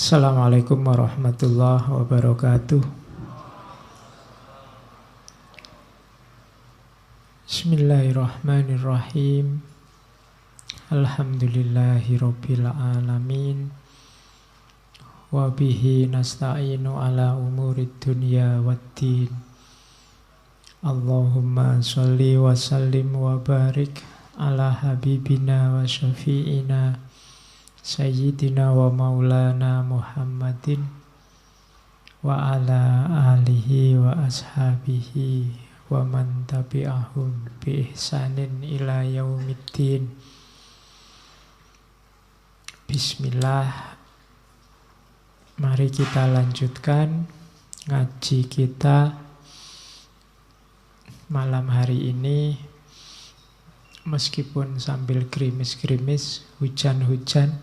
Assalamualaikum warahmatullahi wabarakatuh. Bismillahirrahmanirrahim. Alhamdulillahi rabbil alamin. Wabihi nasta'inu ala umurid dunya waddin. Allahumma sholli wa sallim wa barik ala habibina wa syafi'ina Sayyidina wa maulana Muhammadin wa ala alihi wa ashabihi wa man tabi'ahum bi ihsanin ila yaumiddin. Bismillah. Mari kita lanjutkan ngaji kita malam hari ini. Meskipun sambil gerimis-gerimis, hujan-hujan,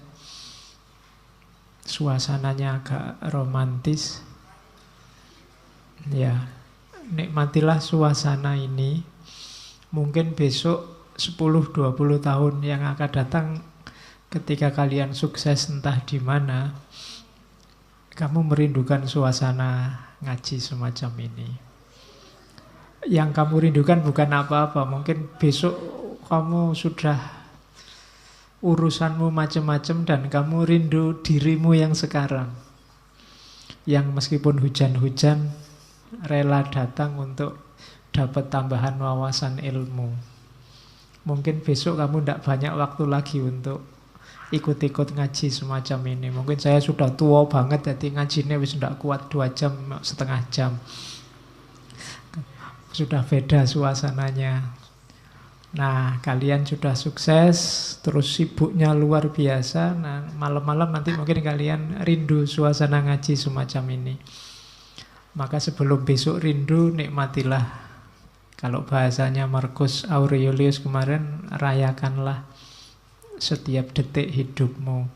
suasananya agak romantis. Ya, nikmatilah suasana ini. Mungkin besok 10-20 tahun yang akan datang, ketika kalian sukses entah di mana, kamu merindukan suasana ngaji semacam ini. Yang kamu rindukan bukan apa-apa. Mungkin besok kamu sudah urusanmu macam-macam dan kamu rindu dirimu yang sekarang, yang meskipun hujan-hujan rela datang untuk dapat tambahan wawasan ilmu. Mungkin besok kamu tidak banyak waktu lagi untuk ikut-ikut ngaji semacam ini. Mungkin saya sudah tua banget, jadi ngajinya wis tidak kuat 2 jam, setengah jam. Sudah beda suasananya. Nah, kalian sudah sukses, terus sibuknya luar biasa. Nah, malam-malam nanti mungkin kalian rindu suasana ngaji semacam ini. Maka sebelum besok rindu, nikmatilah. Kalau bahasanya Marcus Aurelius kemarin, rayakanlah setiap detik hidupmu.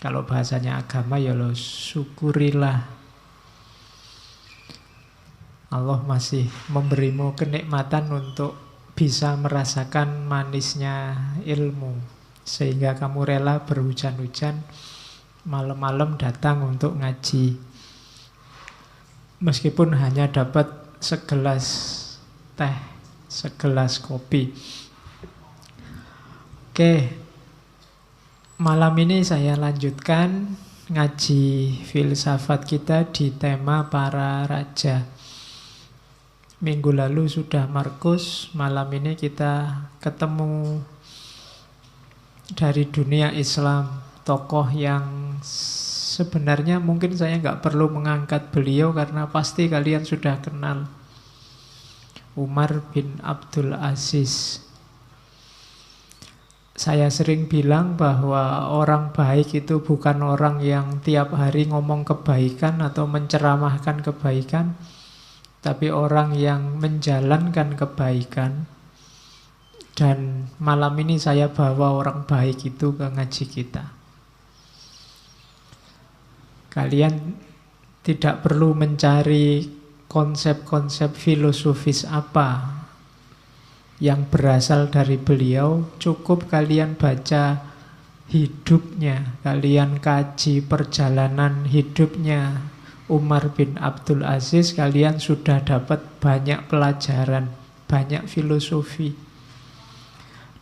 Kalau bahasanya agama, ya lo syukurilah. Allah masih memberimu kenikmatan untuk bisa merasakan manisnya ilmu, sehingga kamu rela berhujan-hujan malam-malam datang untuk ngaji, meskipun hanya dapat segelas teh, segelas kopi. Oke, malam ini saya lanjutkan ngaji filsafat kita di tema para raja. Minggu lalu sudah Markus, malam ini kita ketemu dari dunia Islam, tokoh yang sebenarnya mungkin saya nggak perlu mengangkat beliau karena pasti kalian sudah kenal. Umar bin Abdul Aziz. Saya sering bilang bahwa orang baik itu bukan orang yang tiap hari ngomong kebaikan atau menceramahkan kebaikan, tapi orang yang menjalankan kebaikan. Dan malam ini saya bawa orang baik itu ke ngaji kita. Kalian tidak perlu mencari konsep-konsep filosofis apa yang berasal dari beliau. Cukup kalian baca hidupnya, kalian kaji perjalanan hidupnya Umar bin Abdul Aziz, kalian sudah dapat banyak pelajaran, banyak filosofi.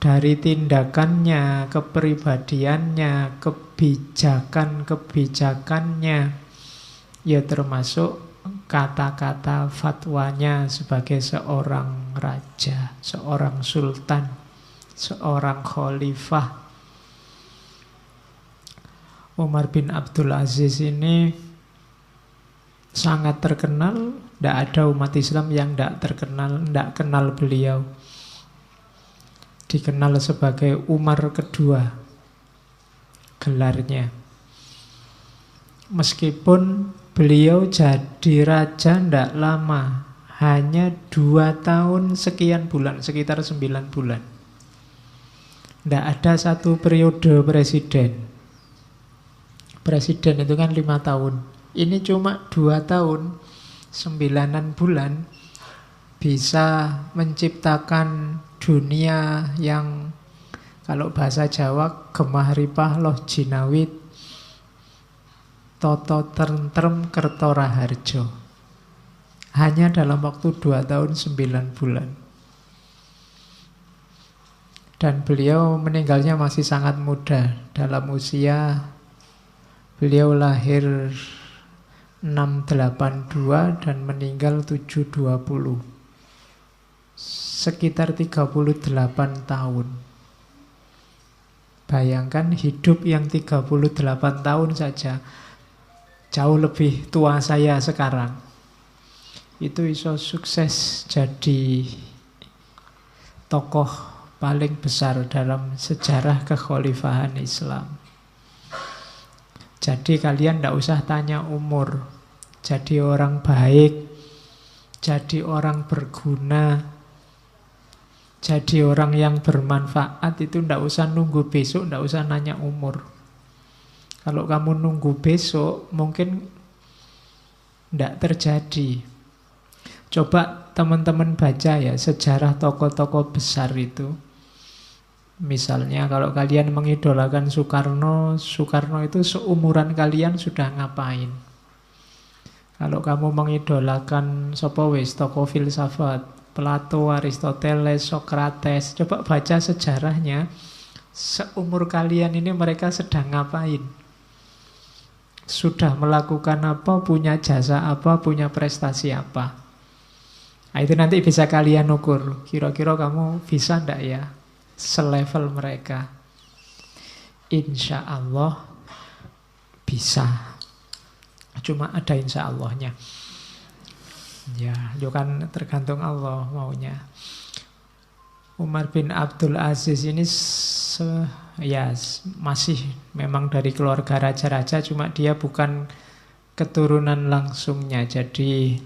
Dari tindakannya, kepribadiannya, kebijakan-kebijakannya, ya termasuk kata-kata fatwanya sebagai seorang raja, seorang sultan, seorang khalifah. Umar bin Abdul Aziz ini sangat terkenal. Tidak ada umat Islam yang tidak kenal beliau. Dikenal sebagai Umar kedua gelarnya. Meskipun beliau jadi raja tidak lama, hanya 2 tahun sekian bulan, sekitar 9 bulan. Tidak ada satu periode presiden. Presiden itu kan 5 tahun. Ini cuma 2 tahun, 9 bulan, bisa menciptakan dunia yang kalau bahasa Jawa gemah ripah loh jinawit, Toto Tentrem Kertoraharjo. Hanya dalam waktu 2 tahun 9 bulan. Dan beliau meninggalnya masih sangat muda. Dalam usia beliau lahir 682 dan meninggal 720. Sekitar 38 tahun. Bayangkan hidup yang 38 tahun saja. Jauh lebih tua saya sekarang. Itu iso sukses jadi tokoh paling besar dalam sejarah kekhalifahan Islam. Jadi kalian tidak usah tanya umur. Jadi orang baik, jadi orang berguna, jadi orang yang bermanfaat itu tidak usah nunggu besok, tidak usah nanya umur. Kalau kamu nunggu besok, mungkin tidak terjadi. Coba teman-teman baca ya sejarah tokoh-tokoh besar itu. Misalnya kalau kalian mengidolakan Soekarno, Soekarno itu seumuran kalian sudah ngapain? Kalau kamu mengidolakan sapa wis tokoh filsafat, Plato, Aristoteles, Socrates, coba baca sejarahnya. Seumur kalian ini mereka sedang ngapain? Sudah melakukan apa, punya jasa apa, punya prestasi apa? Nah, itu nanti bisa kalian ukur. Kira-kira kamu bisa ndak ya selevel mereka? Insya Allah bisa. Cuma ada insya Allahnya. Ya, itu kan tergantung Allah maunya. Umar bin Abdul Aziz ini masih memang dari keluarga raja-raja, cuma dia bukan keturunan langsungnya. Jadi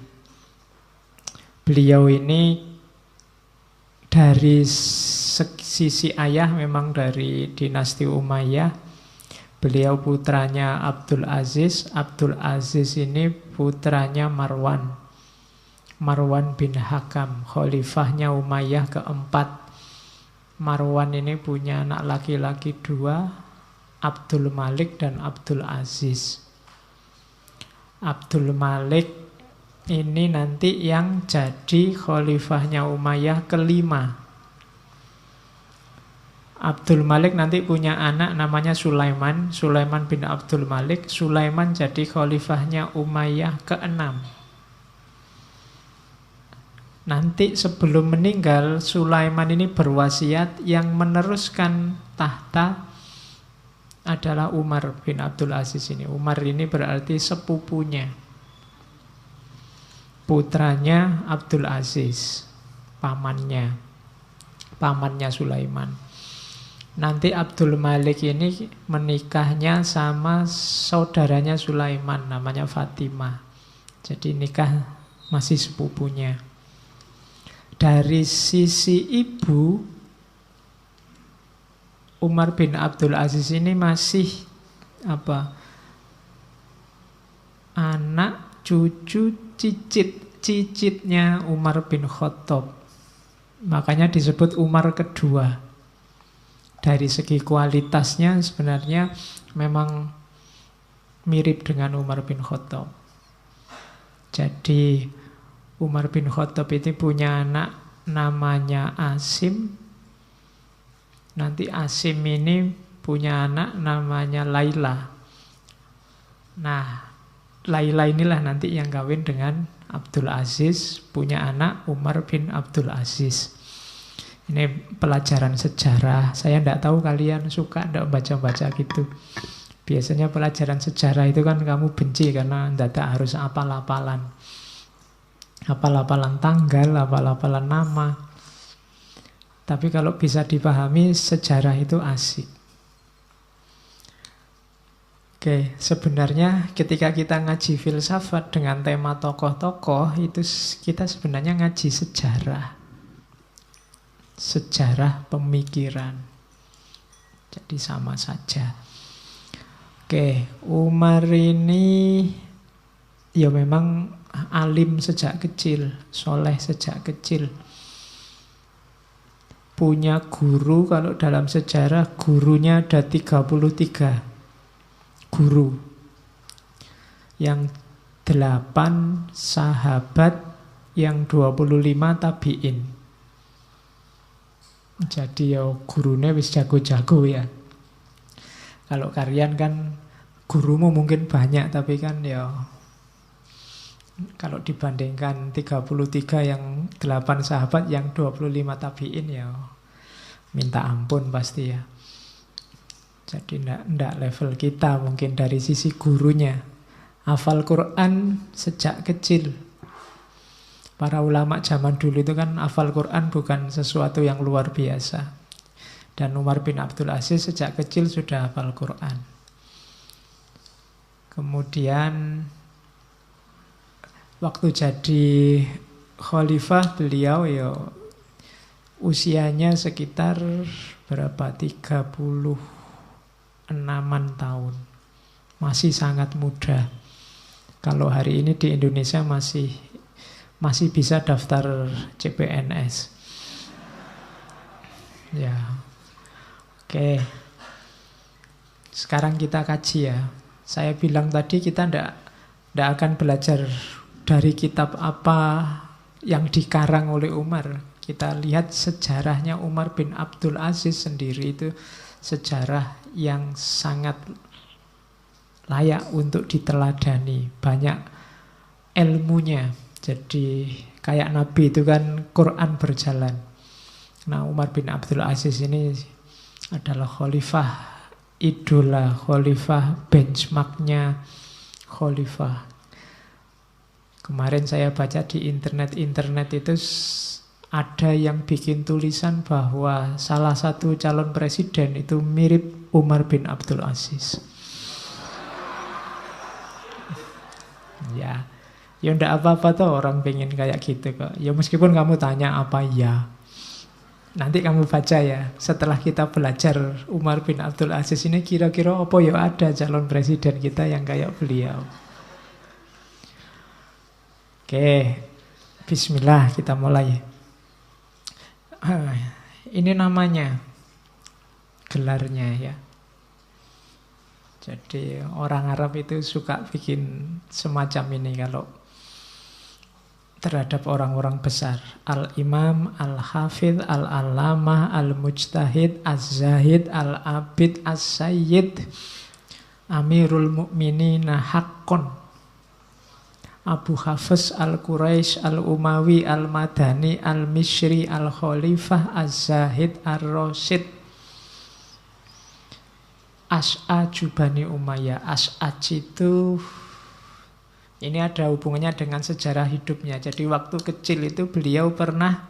beliau ini dari sisi ayah memang dari dinasti Umayyah. Beliau putranya Abdul Aziz. Abdul Aziz ini putranya Marwan. Marwan bin Hakam, khalifahnya Umayyah keempat. Marwan ini punya anak laki-laki 2, Abdul Malik dan Abdul Aziz. Abdul Malik ini nanti yang jadi khalifahnya Umayyah kelima. Abdul Malik nanti punya anak namanya Sulaiman. Sulaiman bin Abdul Malik. Sulaiman jadi khalifahnya Umayyah keenam. Nanti sebelum meninggal, Sulaiman ini berwasiat yang meneruskan tahta adalah Umar bin Abdul Aziz ini. Umar ini berarti sepupunya, putranya Abdul Aziz, pamannya Sulaiman. Nanti Abdul Malik ini menikahnya sama saudaranya Sulaiman, namanya Fatimah. Jadi nikah masih sepupunya. Dari sisi ibu, Umar bin Abdul Aziz ini masih anak cucu cicitnya Umar bin Khattab. Makanya disebut Umar kedua. Dari segi kualitasnya sebenarnya memang mirip dengan Umar bin Khattab. Jadi Umar bin Khattab itu punya anak namanya Asim. Nanti Asim ini punya anak namanya Laila. Nah, Laila inilah nanti yang kawin dengan Abdul Aziz, punya anak Umar bin Abdul Aziz. Ini pelajaran sejarah. Saya tidak tahu kalian suka tidak baca-baca gitu. Biasanya pelajaran sejarah itu kan kamu benci karena tidak harus hafal-hafalan. Hafal-hafalan tanggal, hafal-hafalan nama. Tapi kalau bisa dipahami, sejarah itu asik. Oke, sebenarnya ketika kita ngaji filsafat dengan tema tokoh-tokoh, itu kita sebenarnya ngaji sejarah. Sejarah pemikiran. Jadi sama saja. Oke, Umar ini ya memang alim sejak kecil, soleh sejak kecil. Punya guru, kalau dalam sejarah gurunya ada 33 guru. yang 8 sahabat, yang 25 tabi'in. Jadi ya gurune wis jago-jago ya. Kalau kalian kan gurumu mungkin banyak, tapi kan ya kalau dibandingkan 33 yang 8 sahabat, yang 25 tabi'in ya minta ampun pasti ya. Jadi enggak level kita mungkin dari sisi gurunya. Hafal Quran sejak kecil. Para ulama zaman dulu itu kan hafal Quran bukan sesuatu yang luar biasa. Dan Umar bin Abdul Aziz sejak kecil sudah hafal Quran. Kemudian waktu jadi khalifah beliau ya usianya sekitar berapa? 36-an tahun. Masih sangat muda. Kalau hari ini di Indonesia masih bisa daftar CPNS. Ya. Oke. Sekarang kita kaji ya. Saya bilang tadi kita ndak akan belajar dari kitab apa yang dikarang oleh Umar. Kita lihat sejarahnya Umar bin Abdul Aziz sendiri, itu sejarah yang sangat layak untuk diteladani. Banyak ilmunya. Jadi kayak Nabi itu kan Quran berjalan. Nah, Umar bin Abdul Aziz ini adalah khalifah idola, khalifah benchmarknya khalifah. Kemarin saya baca di internet itu ada yang bikin tulisan bahwa salah satu calon presiden itu mirip Umar bin Abdul Aziz. Ya, ya ndak apa-apa tuh orang pengen kayak gitu kok. Ya meskipun kamu tanya apa ya. Nanti kamu baca ya, setelah kita belajar Umar bin Abdul Aziz ini kira-kira apa ya ada calon presiden kita yang kayak beliau. Oke, bismillah kita mulai. Ini namanya, gelarnya ya. Jadi orang Arab itu suka bikin semacam ini kalau terhadap orang-orang besar. Al-Imam, Al-Hafidh, Al-Allamah, Al-Mujtahid, Az-Zahid, Al-Abid, As-Sayyid, Amirul Mukminina Haqqon, Abu Hafiz Al-Quraisy Al-Umawi Al-Madani Al-Misri Al-Khalifah Az-Zahid Ar-Rasyid, As'aju Bani Umayyah. As'aj itu ini ada hubungannya dengan sejarah hidupnya. Jadi waktu kecil itu beliau pernah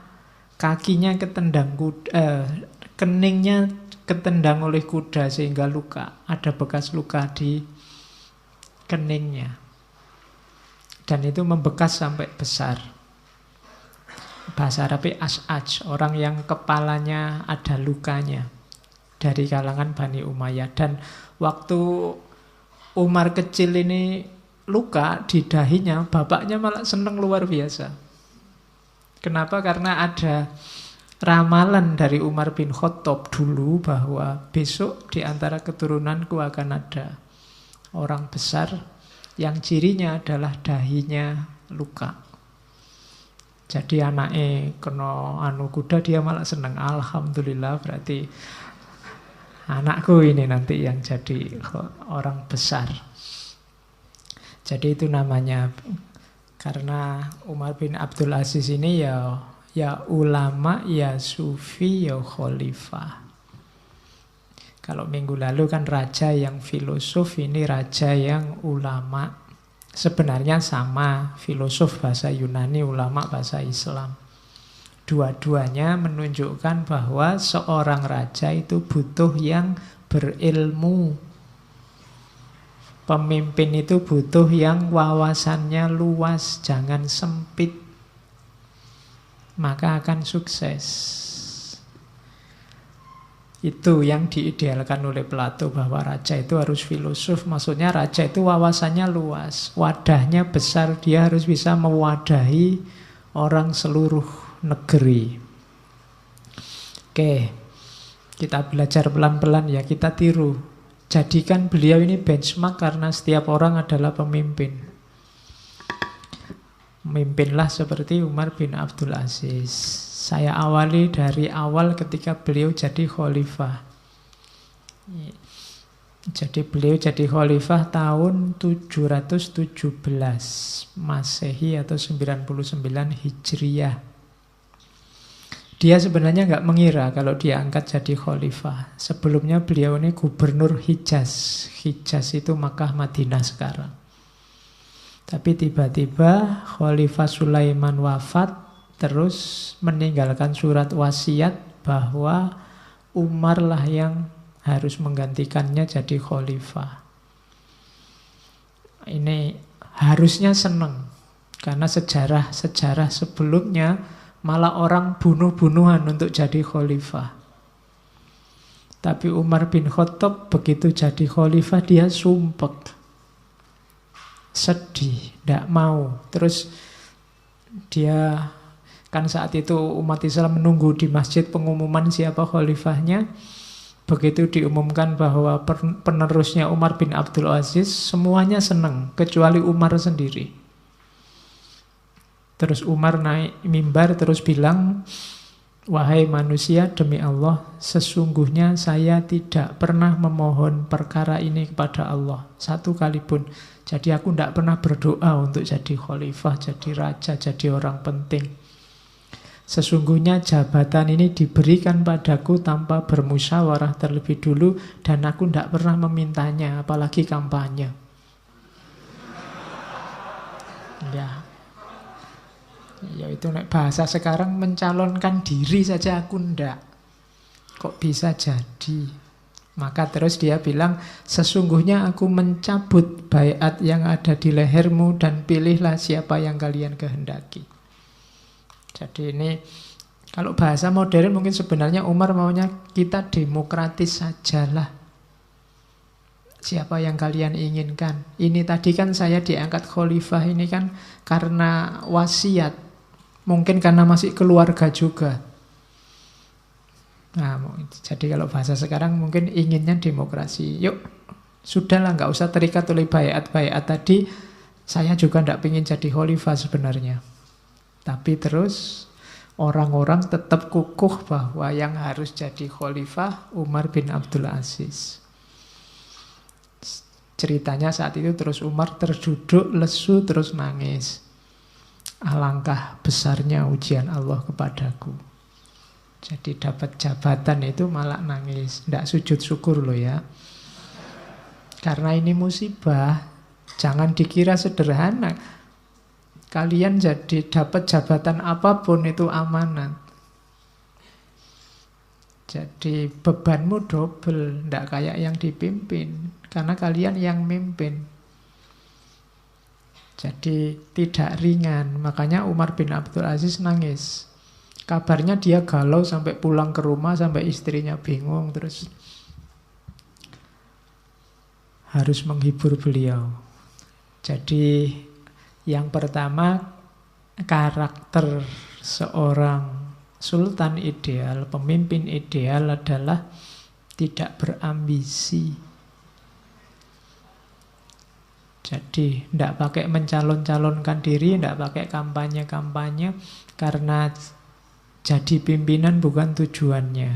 kakinya ketendang kuda, keningnya ketendang oleh kuda sehingga luka. Ada bekas luka di keningnya. Dan itu membekas sampai besar. Bahasa Arabnya As'aj, orang yang kepalanya ada lukanya, dari kalangan Bani Umayyah. Dan waktu Umar kecil ini luka di dahinya, bapaknya malah seneng luar biasa. Kenapa? Karena ada ramalan dari Umar bin Khattab dulu bahwa besok di antara keturunanku akan ada orang besar yang cirinya adalah dahinya luka. Jadi anaknya kena kuda, dia malah seneng. Alhamdulillah, berarti anakku ini nanti yang jadi orang besar. Jadi itu namanya, karena Umar bin Abdul Aziz ini ya ulama, ya sufi, ya khalifah. Kalau minggu lalu kan raja yang filosof, ini raja yang ulama. Sebenarnya sama, filosof bahasa Yunani, ulama bahasa Islam. Dua-duanya menunjukkan bahwa seorang raja itu butuh yang berilmu. Pemimpin itu butuh yang wawasannya luas, jangan sempit. Maka akan sukses. Itu yang diidealkan oleh Plato, bahwa raja itu harus filosof. Maksudnya raja itu wawasannya luas, wadahnya besar, dia harus bisa mewadahi orang seluruh negeri. Oke, kita belajar pelan-pelan ya, kita tiru jadikan beliau ini benchmark karena setiap orang adalah pemimpin. Memimpinlah seperti Umar bin Abdul Aziz. Saya awali dari awal ketika beliau jadi khalifah. Jadi beliau jadi khalifah tahun 717 Masehi atau 99 Hijriyah. Dia sebenarnya nggak mengira kalau dia angkat jadi khalifah. Sebelumnya beliau ini gubernur Hijaz. Hijaz itu Makkah Madinah sekarang. Tapi tiba-tiba Khalifah Sulaiman wafat, terus meninggalkan surat wasiat bahwa Umar lah yang harus menggantikannya jadi khalifah. Ini harusnya senang, karena sejarah sebelumnya malah orang bunuh-bunuhan untuk jadi khalifah. Tapi Umar bin Khattab begitu jadi khalifah dia sumpek, sedih, tidak mau. Terus dia kan saat itu umat Islam menunggu di masjid pengumuman siapa khalifahnya. Begitu diumumkan bahwa penerusnya Umar bin Abdul Aziz, semuanya senang, kecuali Umar sendiri. Terus Umar naik mimbar terus bilang, wahai manusia, demi Allah, sesungguhnya saya tidak pernah memohon perkara ini kepada Allah satu kali pun. Jadi aku tidak pernah berdoa untuk jadi khalifah, jadi raja, jadi orang penting. Sesungguhnya jabatan ini diberikan padaku tanpa bermusyawarah terlebih dulu, dan aku tidak pernah memintanya, apalagi kampanye. Ya itu bahasa sekarang, mencalonkan diri saja aku ndak. Kok bisa jadi? Maka terus dia bilang, sesungguhnya aku mencabut baiat yang ada di lehermu dan pilihlah siapa yang kalian kehendaki. Jadi ini kalau bahasa modern mungkin sebenarnya Umar maunya kita demokratis sajalah. Siapa yang kalian inginkan. Ini tadi kan saya diangkat khalifah ini kan karena wasiat. Mungkin karena masih keluarga juga. Nah, jadi kalau bahasa sekarang mungkin inginnya demokrasi. Yuk, sudahlah, nggak usah terikat oleh baiat-baiat tadi. Saya juga tidak ingin jadi khalifah sebenarnya. Tapi terus orang-orang tetap kukuh bahwa yang harus jadi khalifah Umar bin Abdul Aziz. Ceritanya saat itu terus Umar terduduk lesu terus nangis. Alangkah besarnya ujian Allah kepadaku. Jadi dapat jabatan itu malah nangis. Tidak sujud syukur loh ya. Karena ini musibah. Jangan dikira sederhana. Kalian jadi dapat jabatan apapun itu amanat. Jadi bebanmu double, tidak kayak yang dipimpin. Karena kalian yang mimpin. Jadi tidak ringan. Makanya Umar bin Abdul Aziz nangis. Kabarnya dia galau sampai pulang ke rumah, sampai istrinya bingung. Terus harus menghibur beliau. Jadi yang pertama, karakter seorang sultan ideal, pemimpin ideal adalah tidak berambisi. Jadi tidak pakai mencalon-calonkan diri, tidak pakai kampanye-kampanye, karena jadi pimpinan bukan tujuannya.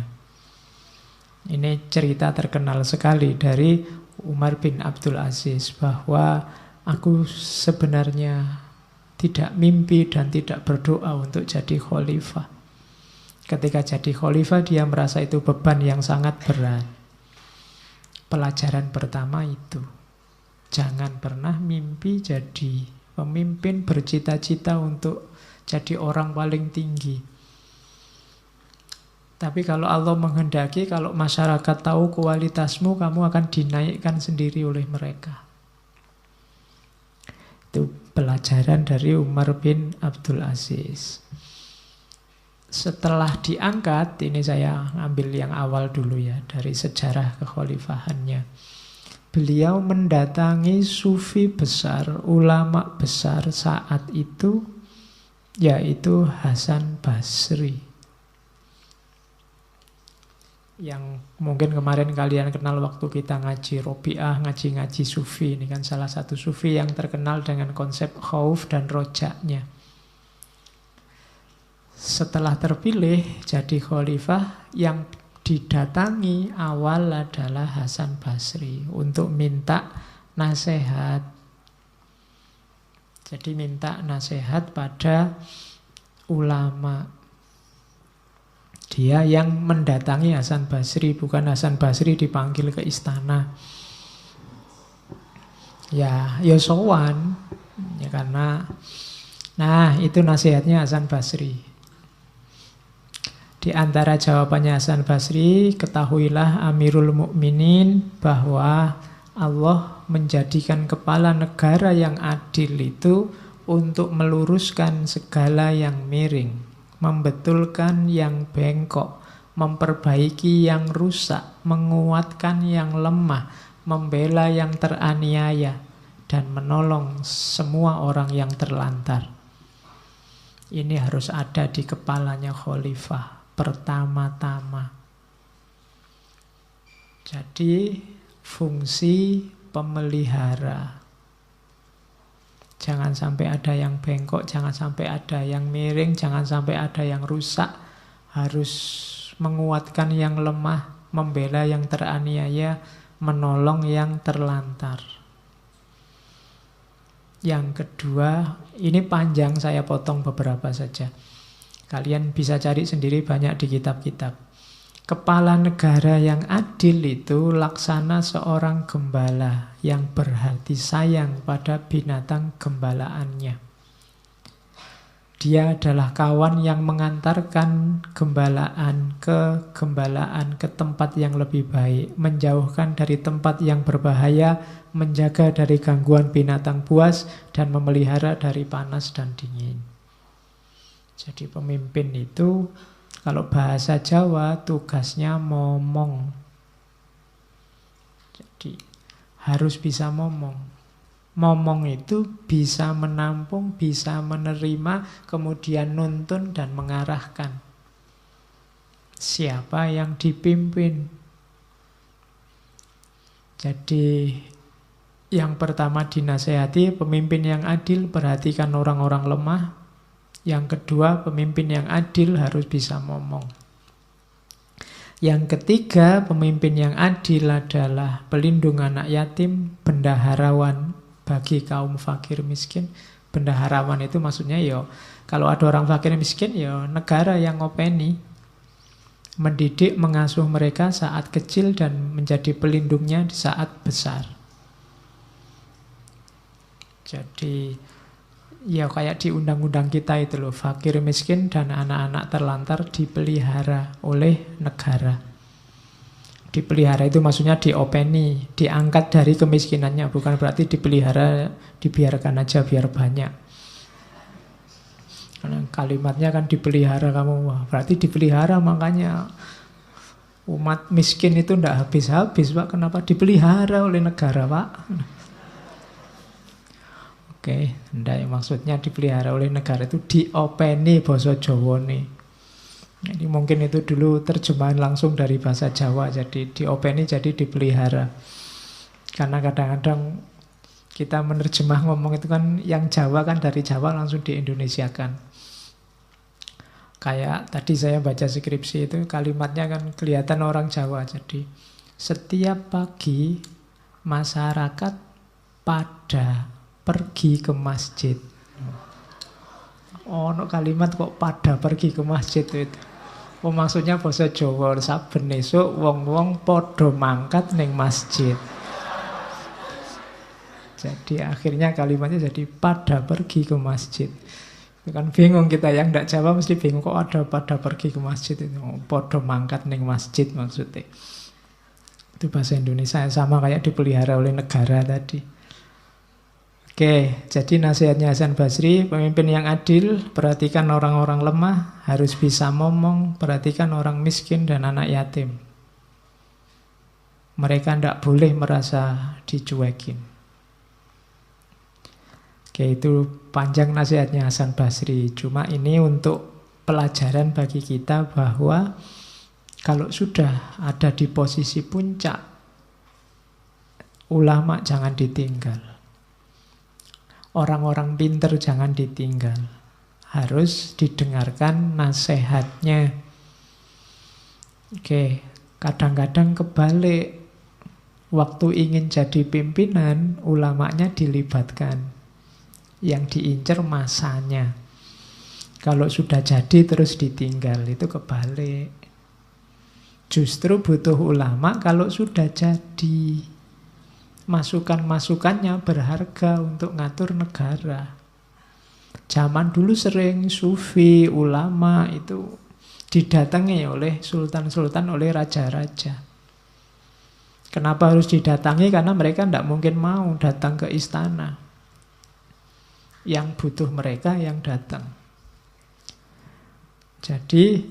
Ini cerita terkenal sekali dari Umar bin Abdul Aziz, bahwa aku sebenarnya tidak mimpi dan tidak berdoa untuk jadi khalifah. Ketika jadi khalifah dia merasa itu beban yang sangat berat. Pelajaran pertama itu, jangan pernah mimpi jadi pemimpin, bercita-cita untuk jadi orang paling tinggi. Tapi kalau Allah menghendaki, kalau masyarakat tahu kualitasmu, kamu akan dinaikkan sendiri oleh mereka. Itu pelajaran dari Umar bin Abdul Aziz. Setelah diangkat, ini saya ambil yang awal dulu ya, dari sejarah kekhalifahannya. Beliau mendatangi sufi besar, ulama besar saat itu, yaitu Hasan Basri. yang mungkin kemarin kalian kenal waktu kita ngaji Robiah, ngaji-ngaji sufi. Ini kan salah satu sufi yang terkenal dengan konsep khauf dan rojaknya. Setelah terpilih jadi khalifah, yang didatangi awal adalah Hasan Basri untuk minta nasihat. Jadi minta nasihat pada ulama. Dia yang mendatangi Hasan Basri, bukan Hasan Basri dipanggil ke istana. Ya sowan. Ya karena itu nasihatnya Hasan Basri. Di antara jawabannya Hasan Basri, ketahuilah Amirul Mukminin bahwa Allah menjadikan kepala negara yang adil itu untuk meluruskan segala yang miring, membetulkan yang bengkok, memperbaiki yang rusak, menguatkan yang lemah, membela yang teraniaya, dan menolong semua orang yang terlantar. Ini harus ada di kepalanya khalifah pertama-tama. Jadi fungsi pemelihara. Jangan sampai ada yang bengkok, jangan sampai ada yang miring, jangan sampai ada yang rusak. Harus menguatkan yang lemah, membela yang teraniaya, menolong yang terlantar. Yang kedua, ini panjang, saya potong beberapa saja. Kalian bisa cari sendiri banyak di kitab-kitab. Kepala negara yang adil itu laksana seorang gembala yang berhati sayang pada binatang gembalaannya. Dia adalah kawan yang mengantarkan gembalaan ke tempat yang lebih baik, menjauhkan dari tempat yang berbahaya, menjaga dari gangguan binatang buas, dan memelihara dari panas dan dingin. Jadi pemimpin itu, kalau bahasa Jawa, tugasnya momong. Jadi harus bisa momong. Momong itu bisa menampung, bisa menerima, kemudian nuntun dan mengarahkan. Siapa yang dipimpin? Jadi yang pertama dinasehati, pemimpin yang adil, perhatikan orang-orang lemah. Yang kedua, pemimpin yang adil harus bisa ngomong. Yang ketiga, pemimpin yang adil adalah pelindung anak yatim, bendaharawan bagi kaum fakir miskin. Bendaharawan itu maksudnya kalau ada orang fakir miskin, negara yang ngopeni, mendidik, mengasuh mereka saat kecil dan menjadi pelindungnya di saat besar. Jadi kayak di undang-undang kita itu loh, fakir miskin dan anak-anak terlantar dipelihara oleh negara. Dipelihara itu maksudnya diopeni, diangkat dari kemiskinannya, bukan berarti dipelihara, dibiarkan aja biar banyak. Karena kalimatnya kan dipelihara kamu, wah berarti dipelihara, makanya umat miskin itu ndak habis-habis Pak. Kenapa dipelihara oleh negara Pak? Oke, ndak, maksudnya dipelihara oleh negara itu diopeni basa Jawane. Jadi mungkin itu dulu terjemahan langsung dari bahasa Jawa, jadi diopeni jadi dipelihara. Karena kadang-kadang kita menerjemah ngomong itu kan yang Jawa kan dari Jawa langsung diindonesiakan. Kayak tadi saya baca skripsi itu kalimatnya kan kelihatan orang Jawa. Jadi setiap pagi masyarakat pada pergi ke masjid. Kalimat kok pada pergi ke masjid itu. Maksudnya bahasa Jawa, saben esuk wong-wong padha mangkat ning masjid. Jadi akhirnya kalimatnya jadi pada pergi ke masjid. Itu kan bingung kita yang ndak Jawa mesti bingung kok ada pada pergi ke masjid itu. Padha mangkat ning masjid maksudnya. Itu bahasa Indonesia sama kayak dipelihara oleh negara tadi. Oke, jadi nasihatnya Hasan Basri, pemimpin yang adil, perhatikan orang-orang lemah, harus bisa ngomong, perhatikan orang miskin dan anak yatim. Mereka tidak boleh merasa dicuekin. Oke, itu panjang nasihatnya Hasan Basri. Cuma ini untuk pelajaran bagi kita bahwa Kalau sudah ada di posisi puncak, ulama jangan ditinggal. Orang-orang pinter jangan ditinggal. Harus didengarkan nasihatnya. Oke, kadang-kadang kebalik. Waktu ingin jadi pimpinan, ulamanya dilibatkan. Yang diincar masanya. Kalau sudah jadi terus ditinggal, itu kebalik. Justru butuh ulama kalau sudah jadi. Masukan-masukannya berharga untuk ngatur negara. Zaman dulu sering sufi, ulama itu didatangi oleh sultan-sultan, oleh raja-raja. Kenapa harus didatangi? Karena mereka tidak mungkin mau datang ke istana. Yang butuh mereka yang datang. Jadi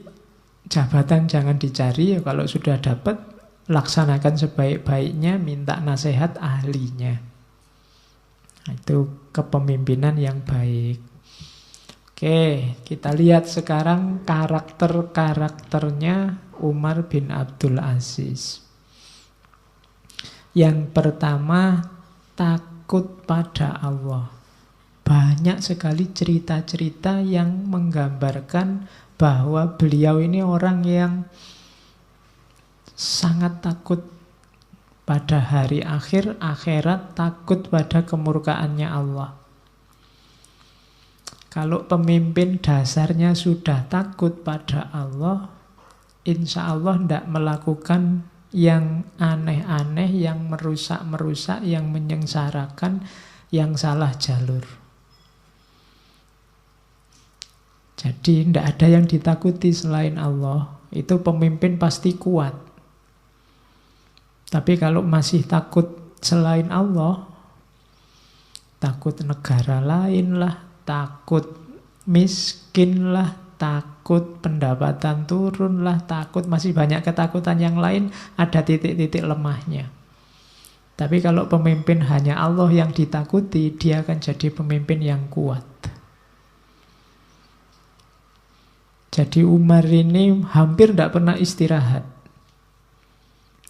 jabatan jangan dicari, kalau sudah dapat laksanakan sebaik-baiknya, minta nasihat ahlinya. Itu kepemimpinan yang baik. Oke, kita lihat sekarang karakter-karakternya Umar bin Abdul Aziz. Yang pertama, takut pada Allah. Banyak sekali cerita-cerita yang menggambarkan bahwa beliau ini orang yang sangat takut pada hari akhir, akhirat, takut pada kemurkaannya Allah. Kalau pemimpin dasarnya sudah takut pada Allah, insya Allah tidak melakukan yang aneh-aneh, yang merusak-merusak, yang menyengsarakan, yang salah jalur. Jadi tidak ada yang ditakuti selain Allah. Itu pemimpin pasti kuat. Tapi kalau masih takut selain Allah, takut negara lain lah, takut miskin lah, takut pendapatan turun lah, takut masih banyak ketakutan yang lain, ada titik-titik lemahnya. Tapi kalau pemimpin hanya Allah yang ditakuti, dia akan jadi pemimpin yang kuat. Jadi Umar ini hampir tidak pernah istirahat.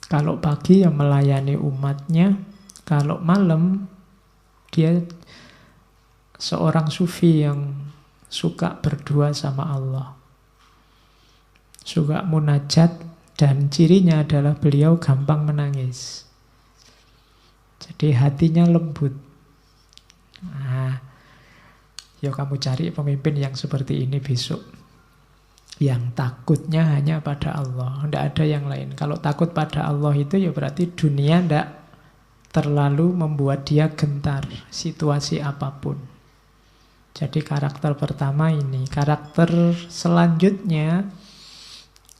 Kalau pagi ya melayani umatnya, kalau malam dia seorang sufi yang suka berdua sama Allah. Suka munajat, dan cirinya adalah beliau gampang menangis. Jadi hatinya lembut. Nah, yuk kamu cari pemimpin yang seperti ini besok. Yang takutnya hanya pada Allah, tidak ada yang lain. Kalau takut pada Allah itu ya berarti dunia tidak terlalu membuat dia gentar, situasi apapun. Jadi karakter pertama ini. Karakter selanjutnya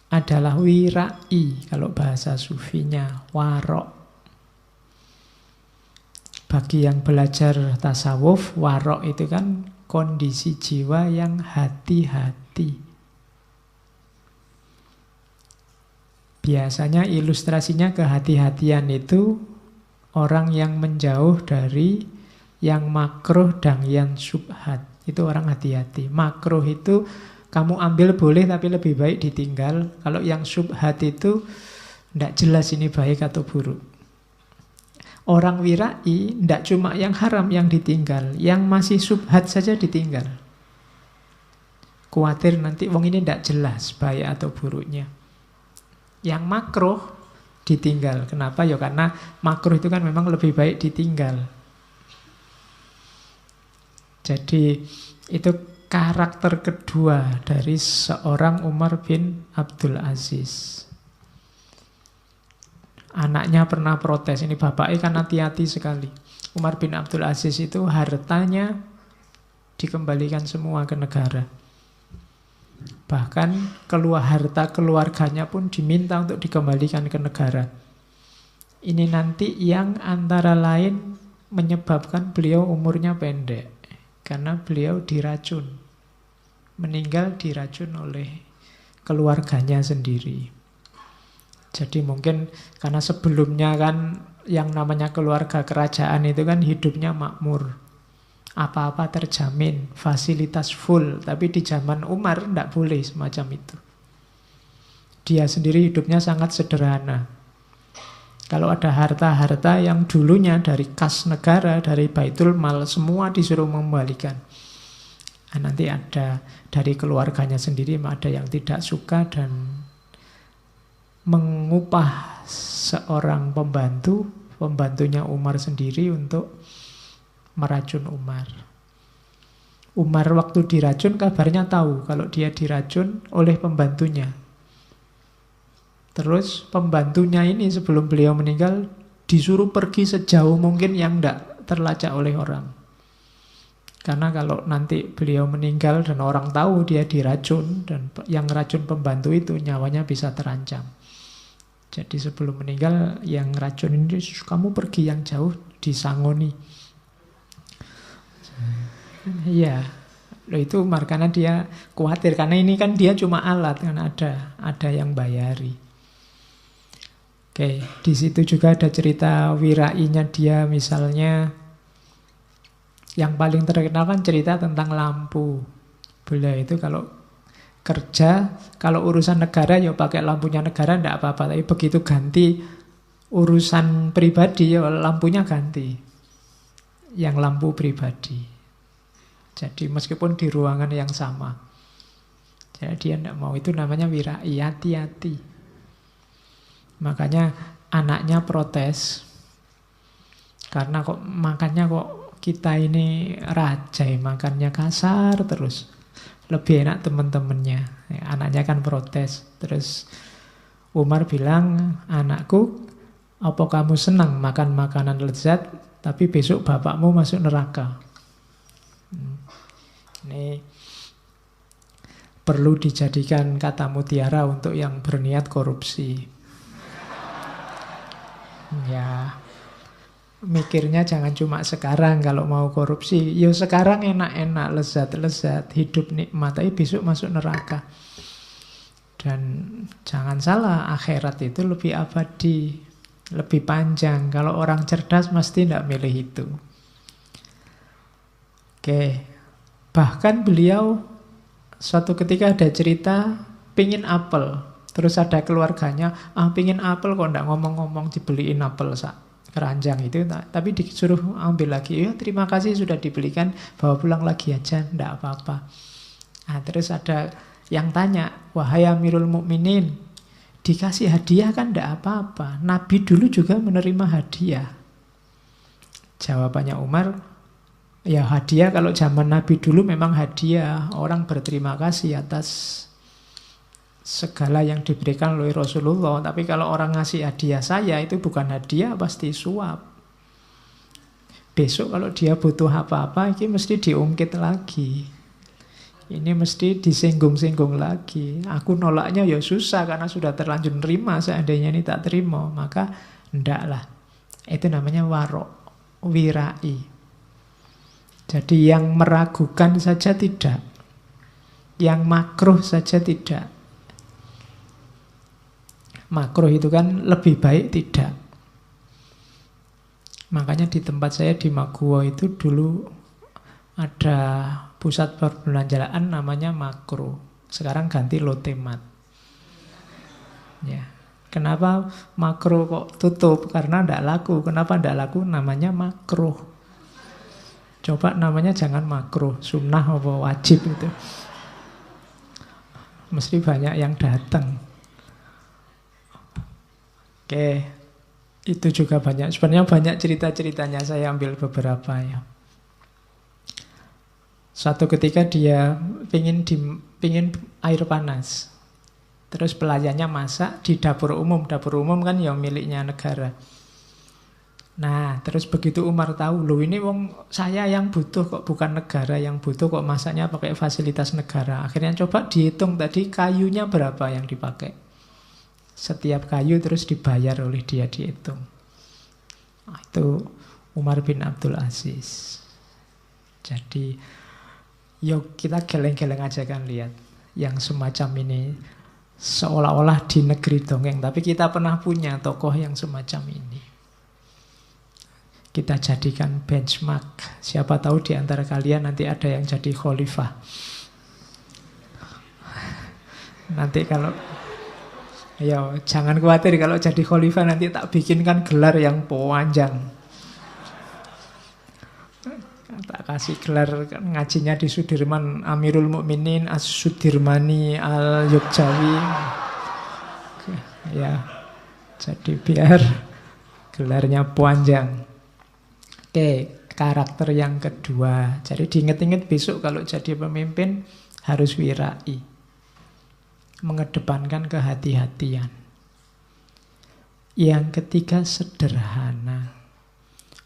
adalah wirai, kalau bahasa sufinya, warok. Bagi yang belajar tasawuf, warok itu kan kondisi jiwa yang hati-hati. Biasanya ilustrasinya kehati-hatian itu orang yang menjauh dari yang makruh dan yang syubhat. Itu orang hati-hati. Makruh itu kamu ambil boleh tapi lebih baik ditinggal. Kalau yang syubhat itu tidak jelas ini baik atau buruk. Orang wirai tidak cuma yang haram yang ditinggal, yang masih syubhat saja ditinggal. Khawatir nanti wong ini tidak jelas baik atau buruknya. Yang makruh ditinggal. Kenapa? Ya karena makruh itu kan memang lebih baik ditinggal. Jadi itu karakter kedua dari seorang Umar bin Abdul Aziz. Anaknya pernah protes, ini bapaknya kan hati-hati sekali. Umar bin Abdul Aziz itu hartanya dikembalikan semua ke negara. Bahkan harta keluarganya pun diminta untuk dikembalikan ke negara. Ini nanti yang antara lain menyebabkan beliau umurnya pendek. Karena beliau diracun. Meninggal diracun oleh keluarganya sendiri. Jadi mungkin karena sebelumnya kan yang namanya keluarga kerajaan itu kan hidupnya makmur. Apa-apa terjamin, fasilitas full. Tapi di zaman Umar tidak boleh semacam itu. dia sendiri hidupnya sangat sederhana. Kalau ada harta-harta yang dulunya dari kas negara, dari Baitul Mal, semua disuruh mengembalikan. Nah, nanti ada dari keluarganya sendiri, ada yang tidak suka dan mengupah seorang pembantu, pembantunya Umar sendiri untuk meracun Umar. Umar waktu diracun kabarnya tahu kalau dia diracun oleh pembantunya. Terus pembantunya ini sebelum beliau meninggal disuruh pergi sejauh mungkin yang tidak terlacak oleh orang. Karena kalau nanti beliau meninggal dan orang tahu dia diracun, dan yang racun pembantu itu nyawanya bisa terancam. Jadi sebelum meninggal yang racun ini, kamu pergi yang jauh, disangoni. Iya, itu Umar karena dia khawatir, karena ini kan dia cuma alat, kan ada yang bayari. Oke, di situ juga ada cerita wirainya dia, misalnya yang paling terkenal kan cerita tentang lampu. Beliau itu kalau kerja, kalau urusan negara ya pakai lampunya negara tidak apa-apa, tapi begitu ganti urusan pribadi ya lampunya ganti, yang lampu pribadi. Jadi meskipun di ruangan yang sama, jadi dia tidak mau, itu namanya wirai, hati-hati. Makanya anaknya protes, karena kok makannya kok kita ini raja, makannya kasar terus, lebih enak teman-temannya. Anaknya kan protes. Terus Umar bilang, anakku, apa kamu senang makan makanan lezat tapi besok bapakmu masuk neraka? Ini perlu dijadikan kata mutiara untuk yang berniat korupsi. Ya, mikirnya jangan cuma sekarang kalau mau korupsi. Ya sekarang enak-enak, lezat-lezat, hidup nikmat, tapi besok masuk neraka. Dan jangan salah, akhirat itu lebih abadi, lebih panjang. Kalau orang cerdas mesti tidak milih itu. Oke, bahkan beliau suatu ketika ada cerita pingin apel. Terus ada keluarganya, pingin apel kok ndak ngomong-ngomong, dibeliin apel keranjang itu, tapi disuruh ambil lagi. Ya terima kasih sudah dibelikan, bawa pulang lagi aja, ndak apa-apa. Nah, terus ada yang tanya, wahai Amirul Mukminin, dikasih hadiah kan ndak apa-apa. Nabi dulu juga menerima hadiah. Jawabannya Umar, ya hadiah kalau zaman Nabi dulu memang hadiah. Orang berterima kasih atas segala yang diberikan oleh Rasulullah. Tapi kalau orang ngasih hadiah saya, itu bukan hadiah, pasti suap. Besok kalau dia butuh apa-apa, ini mesti diungkit lagi, ini mesti disinggung-singgung lagi. Aku nolaknya ya susah karena sudah terlanjur nerima. Seandainya ini tak terima, maka ndaklah. Itu namanya warok, wirai. Jadi yang meragukan saja tidak, yang makruh saja tidak. Makruh itu kan lebih baik tidak. Makanya di tempat saya di Maguwo itu dulu ada pusat perbelanjaan namanya Makro. Sekarang ganti Lotemat. Ya. Kenapa Makro kok tutup? Karena tidak laku. Kenapa tidak laku? Namanya Makro. Coba namanya jangan Makro, sunnah apa wajib itu. Mesti banyak yang datang. Oke, itu juga banyak. Sebenarnya banyak cerita-ceritanya, saya ambil beberapa ya. Suatu ketika dia pingin air panas. Terus pelayannya masak di dapur umum. Dapur umum kan yang miliknya negara. Nah, terus begitu Umar tahu, loh ini wong saya yang butuh kok, bukan negara yang butuh kok, masaknya pakai fasilitas negara. Akhirnya coba dihitung tadi kayunya berapa yang dipakai. Setiap kayu terus dibayar oleh dia, dihitung. Nah, itu Umar bin Abdul Aziz. Jadi, yuk kita geleng-geleng aja kan lihat. Yang semacam ini seolah-olah di negeri dongeng, tapi kita pernah punya tokoh yang semacam ini. Kita jadikan benchmark. Siapa tahu di antara kalian nanti ada yang jadi khalifah. Nanti kalau Ya, jangan khawatir kalau jadi khalifah nanti tak bikinkan gelar yang panjang. Tak kasih gelar ngajinya di Sudirman, Amirul Mukminin As-Sudirmani Al-Yogjawi. Ya, jadi biar gelarnya panjang. Oke, karakter yang kedua. Jadi diinget-inget besok kalau jadi pemimpin harus wirai. Mengedepankan kehati-hatian. Yang ketiga sederhana.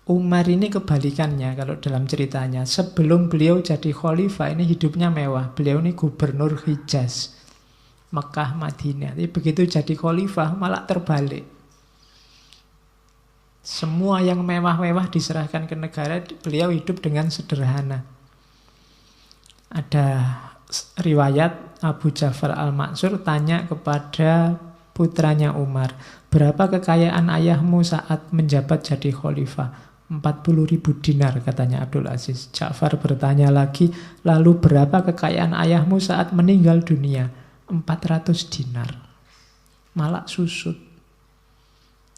Umar ini kebalikannya kalau dalam ceritanya. Sebelum beliau jadi khalifah ini hidupnya mewah. Beliau ini gubernur Hijaz, Mekah, Madinah. Tapi begitu jadi khalifah malah terbalik. Semua yang mewah-mewah diserahkan ke negara. Beliau hidup dengan sederhana. Ada riwayat Abu Ja'far Al-Mansur tanya kepada putranya Umar, berapa kekayaan ayahmu saat menjabat jadi khalifah? 40.000 dinar katanya Abdul Aziz. Ja'far bertanya lagi, lalu berapa kekayaan ayahmu saat meninggal dunia? 400 dinar. Malah susut.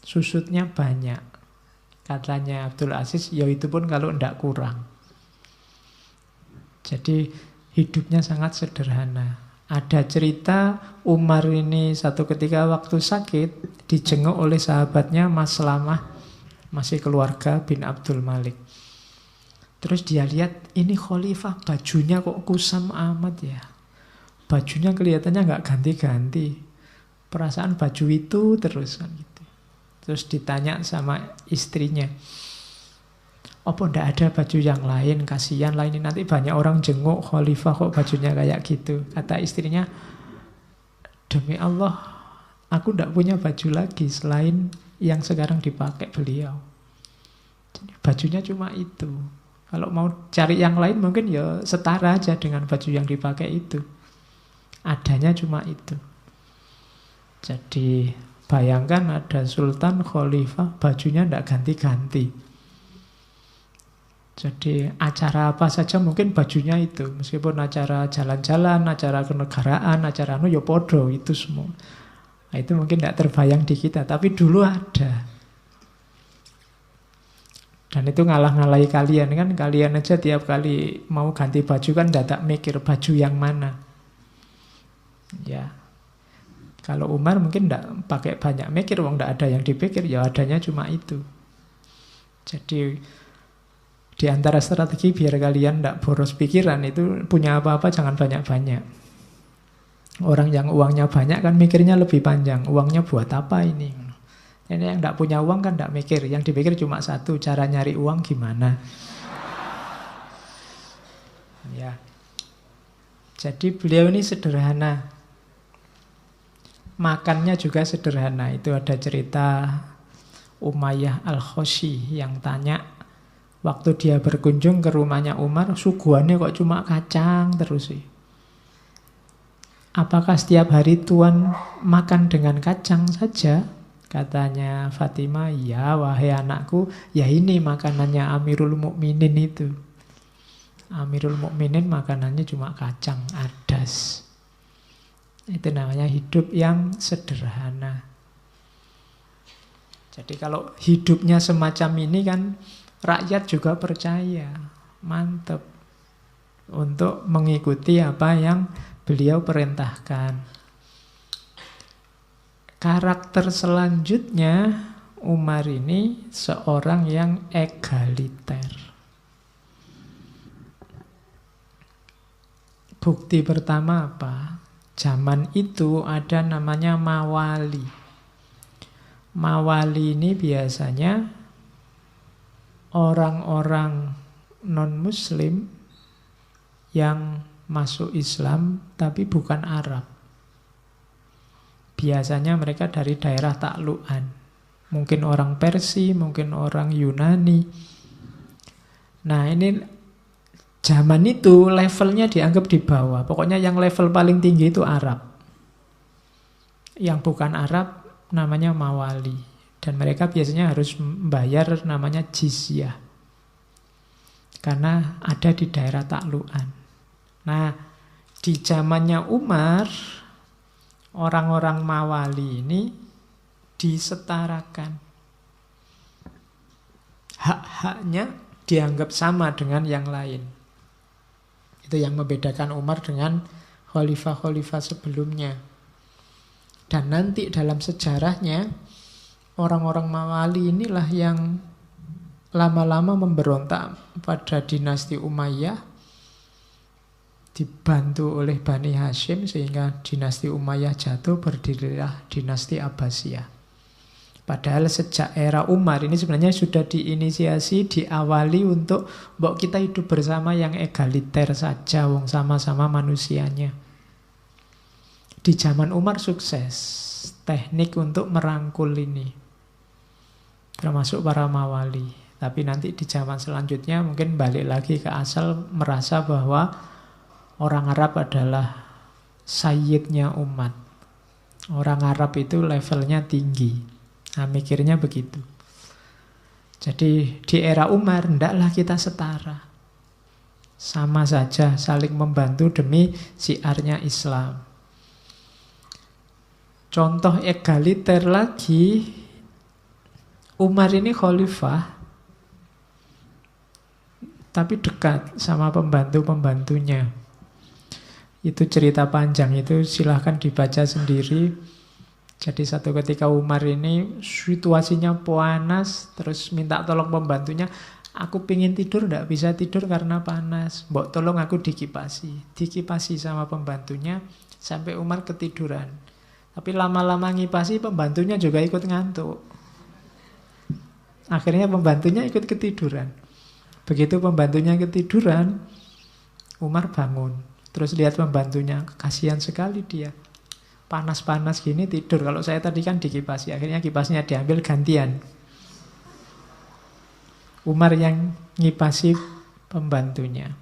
Susutnya banyak. Katanya Abdul Aziz, ya itu pun kalau tidak kurang. Jadi hidupnya sangat sederhana. Ada cerita Umar ini satu ketika waktu sakit dijenguk oleh sahabatnya Mas Lamah, masih keluarga bin Abdul Malik. Terus dia lihat ini khalifah bajunya kok kusam amat ya. Bajunya kelihatannya nggak ganti-ganti. Perasaan baju itu terus kan gitu. Terus ditanya sama istrinya, apa ndak ada baju yang lain, kasihan lah ini nanti banyak orang jenguk khalifah kok bajunya kayak gitu. Kata istrinya, demi Allah aku ndak punya baju lagi selain yang sekarang dipakai beliau. Jadi, bajunya cuma itu. Kalau mau cari yang lain mungkin ya setara aja dengan baju yang dipakai itu. Adanya cuma itu. Jadi bayangkan ada sultan khalifah bajunya ndak ganti-ganti. Jadi acara apa saja mungkin bajunya itu. Meskipun acara jalan-jalan, acara kenegaraan, acara ya podo itu semua. Nah, itu mungkin tidak terbayang di kita. Tapi dulu ada. Dan itu ngalah-ngalahi kalian kan. Kalian aja tiap kali mau ganti baju kan tidak mikir baju yang mana. Ya. Kalau Umar mungkin tidak pakai banyak mikir. Wong tidak ada yang dipikir. Ya adanya cuma itu. Jadi di antara strategi biar kalian tidak boros pikiran itu punya apa-apa jangan banyak-banyak. Orang yang uangnya banyak kan mikirnya lebih panjang. Uangnya buat apa ini? Ini yang tidak punya uang kan tidak mikir. Yang dipikir cuma satu, cara nyari uang gimana. Ya. Jadi beliau ini sederhana. Makannya juga sederhana. Itu ada cerita Umayyah Al-Khoshi yang tanya, waktu dia berkunjung ke rumahnya Umar, suguhannya kok cuma kacang terus sih. Apakah setiap hari Tuan makan dengan kacang saja? Katanya Fatimah, ya wahai anakku, ya ini makanannya Amirul Mukminin itu. Amirul Mukminin makanannya cuma kacang adas. Itu namanya hidup yang sederhana. Jadi kalau hidupnya semacam ini kan rakyat juga percaya, mantap untuk mengikuti apa yang beliau perintahkan. Karakter selanjutnya Umar ini seorang yang egaliter. Bukti pertama apa? Zaman itu ada namanya mawali. Mawali ini biasanya orang-orang non-muslim yang masuk Islam tapi bukan Arab. Biasanya mereka dari daerah taklukan. Mungkin orang Persia, mungkin orang Yunani. Nah ini zaman itu levelnya dianggap di bawah. Pokoknya yang level paling tinggi itu Arab. Yang bukan Arab namanya mawali. Dan mereka biasanya harus membayar namanya jizyah. Karena ada di daerah taklukan. Nah, di zamannya Umar, orang-orang Mawali ini disetarakan. Hak-haknya dianggap sama dengan yang lain. Itu yang membedakan Umar dengan khalifah-khalifah sebelumnya. Dan nanti dalam sejarahnya, orang-orang Mawali inilah yang lama-lama memberontak pada dinasti Umayyah, dibantu oleh Bani Hashim, sehingga dinasti Umayyah jatuh, berdirilah dinasti Abbasiyah. Padahal sejak era Umar ini sebenarnya sudah diinisiasi, diawali untuk mbok kita hidup bersama yang egaliter saja, wong sama-sama manusianya. Di zaman Umar sukses teknik untuk merangkul ini, termasuk para Mawali. Tapi nanti di zaman selanjutnya mungkin balik lagi ke asal, merasa bahwa orang Arab adalah sayyidnya umat. Orang Arab itu levelnya tinggi. Nah, mikirnya begitu. Jadi di era Umar, hendaklah kita setara. Sama saja, saling membantu demi syiarnya Islam. Contoh egaliter lagi, Umar ini khalifah, tapi dekat sama pembantu-pembantunya. Itu cerita panjang, itu silahkan dibaca sendiri. Jadi satu ketika Umar ini situasinya panas, terus minta tolong pembantunya, aku pingin tidur, tidak bisa tidur karena panas, mbok tolong aku dikipasi sama pembantunya, sampai Umar ketiduran. Tapi lama-lama ngipasi, pembantunya juga ikut ngantuk. Akhirnya pembantunya ikut ketiduran. Begitu pembantunya ketiduran, Umar bangun, terus lihat pembantunya, kasihan sekali dia, panas-panas gini tidur. Kalau saya tadi kan dikipasi, akhirnya kipasnya diambil gantian. Umar yang ngipasi pembantunya.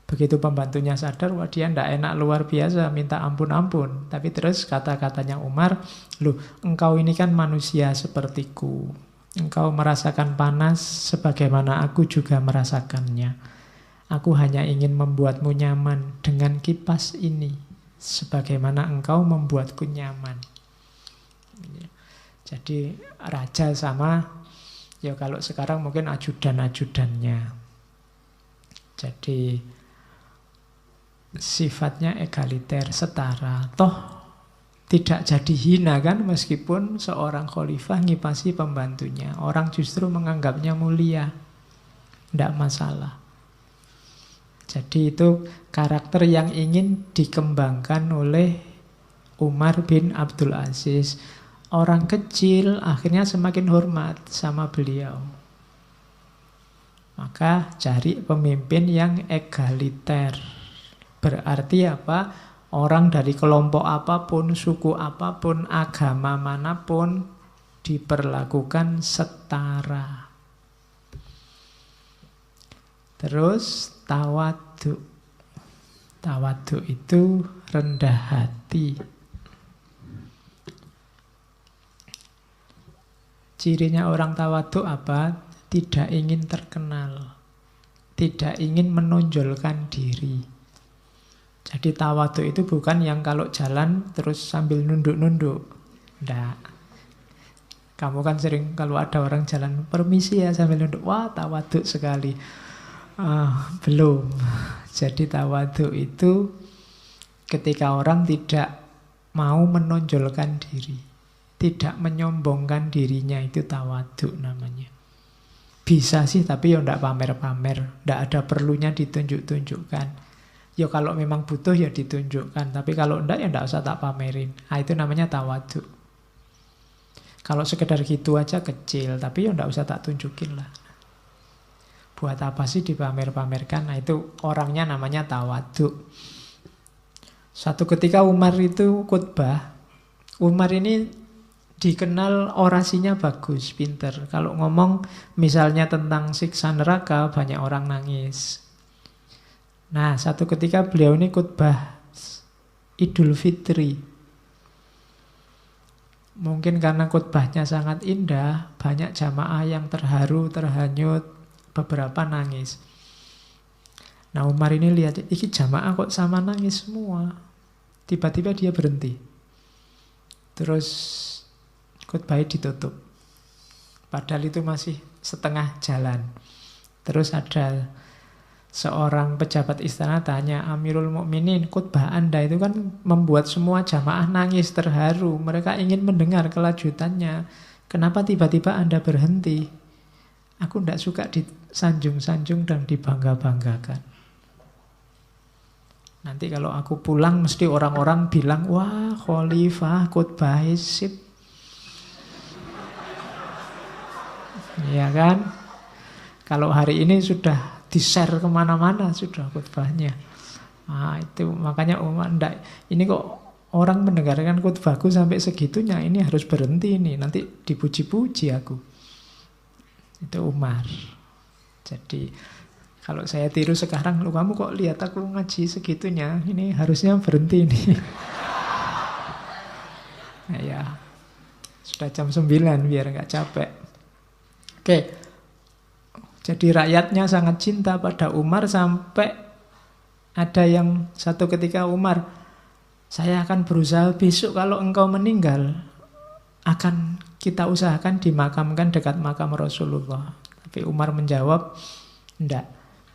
Begitu pembantunya sadar, wah dia tidak enak luar biasa, minta ampun-ampun. Tapi terus kata-katanya Umar, loh engkau ini kan manusia sepertiku. Engkau merasakan panas sebagaimana aku juga merasakannya. Aku hanya ingin membuatmu nyaman dengan kipas ini, sebagaimana engkau membuatku nyaman. Jadi raja sama, ya kalau sekarang mungkin ajudan-ajudannya. Jadi sifatnya egaliter, setara. Toh tidak jadi hina kan, meskipun seorang khalifah ngipasi pembantunya. Orang justru menganggapnya mulia, tidak masalah. Jadi itu karakter yang ingin dikembangkan oleh Umar bin Abdul Aziz. Orang kecil akhirnya semakin hormat sama beliau. Maka cari pemimpin yang egaliter. Berarti apa? Orang dari kelompok apapun, suku apapun, agama manapun diperlakukan setara. Terus tawadhu. Tawadhu itu rendah hati. Cirinya orang tawadhu apa? Tidak ingin terkenal, tidak ingin menonjolkan diri. Jadi tawadhu itu bukan yang kalau jalan terus sambil nunduk-nunduk. Tidak. Kamu kan sering kalau ada orang jalan, permisi ya sambil nunduk. Wah, tawadhu sekali. Belum. Jadi tawadhu itu ketika orang tidak mau menonjolkan diri, tidak menyombongkan dirinya, itu tawadhu namanya. Bisa sih, tapi ya tidak pamer-pamer, tidak ada perlunya ditunjuk-tunjukkan. Ya kalau memang butuh ya ditunjukkan, tapi kalau tidak ya tidak usah tak pamerin. Itu namanya tawadhu. Kalau sekedar gitu aja kecil, tapi ya tidak usah tak tunjukin lah. Buat apa sih dipamer-pamerkan? Nah itu orangnya namanya tawadhu. Satu ketika Umar itu khutbah. Umar ini dikenal orasinya bagus, pinter. Kalau ngomong misalnya tentang siksa neraka, banyak orang nangis. Nah satu ketika beliau ini khutbah Idul Fitri. Mungkin karena khutbahnya sangat indah, banyak jamaah yang terharu, terhanyut, beberapa nangis. Nah Umar ini lihat, ini jamaah kok sama nangis semua. Tiba-tiba dia berhenti. Terus khutbahnya ditutup. Padahal itu masih setengah jalan. Terus ada seorang pejabat istana tanya, Amirul Mukminin, khutbah Anda itu kan membuat semua jamaah nangis terharu. Mereka ingin mendengar kelanjutannya. Kenapa tiba-tiba Anda berhenti? Aku tidak suka disanjung-sanjung dan dibangga-banggakan. Nanti kalau aku pulang mesti orang-orang bilang, wah khalifah khutbah sip. Ya kan? Kalau hari ini sudah di-share kemana-mana sudah khutbahnya. Nah, itu makanya Umar enggak, ini kok orang mendengarkan khutbahku sampai segitunya, ini harus berhenti ini, nanti dipuji-puji aku. Itu Umar. Jadi kalau saya tiru sekarang, lu kamu kok lihat aku ngaji segitunya, ini harusnya berhenti ini. Nah, ya sudah jam 9 biar nggak capek. Oke. Jadi rakyatnya sangat cinta pada Umar sampai ada yang satu ketika, Umar, saya akan berusaha besok kalau engkau meninggal akan kita usahakan dimakamkan dekat makam Rasulullah. Tapi Umar menjawab, enggak.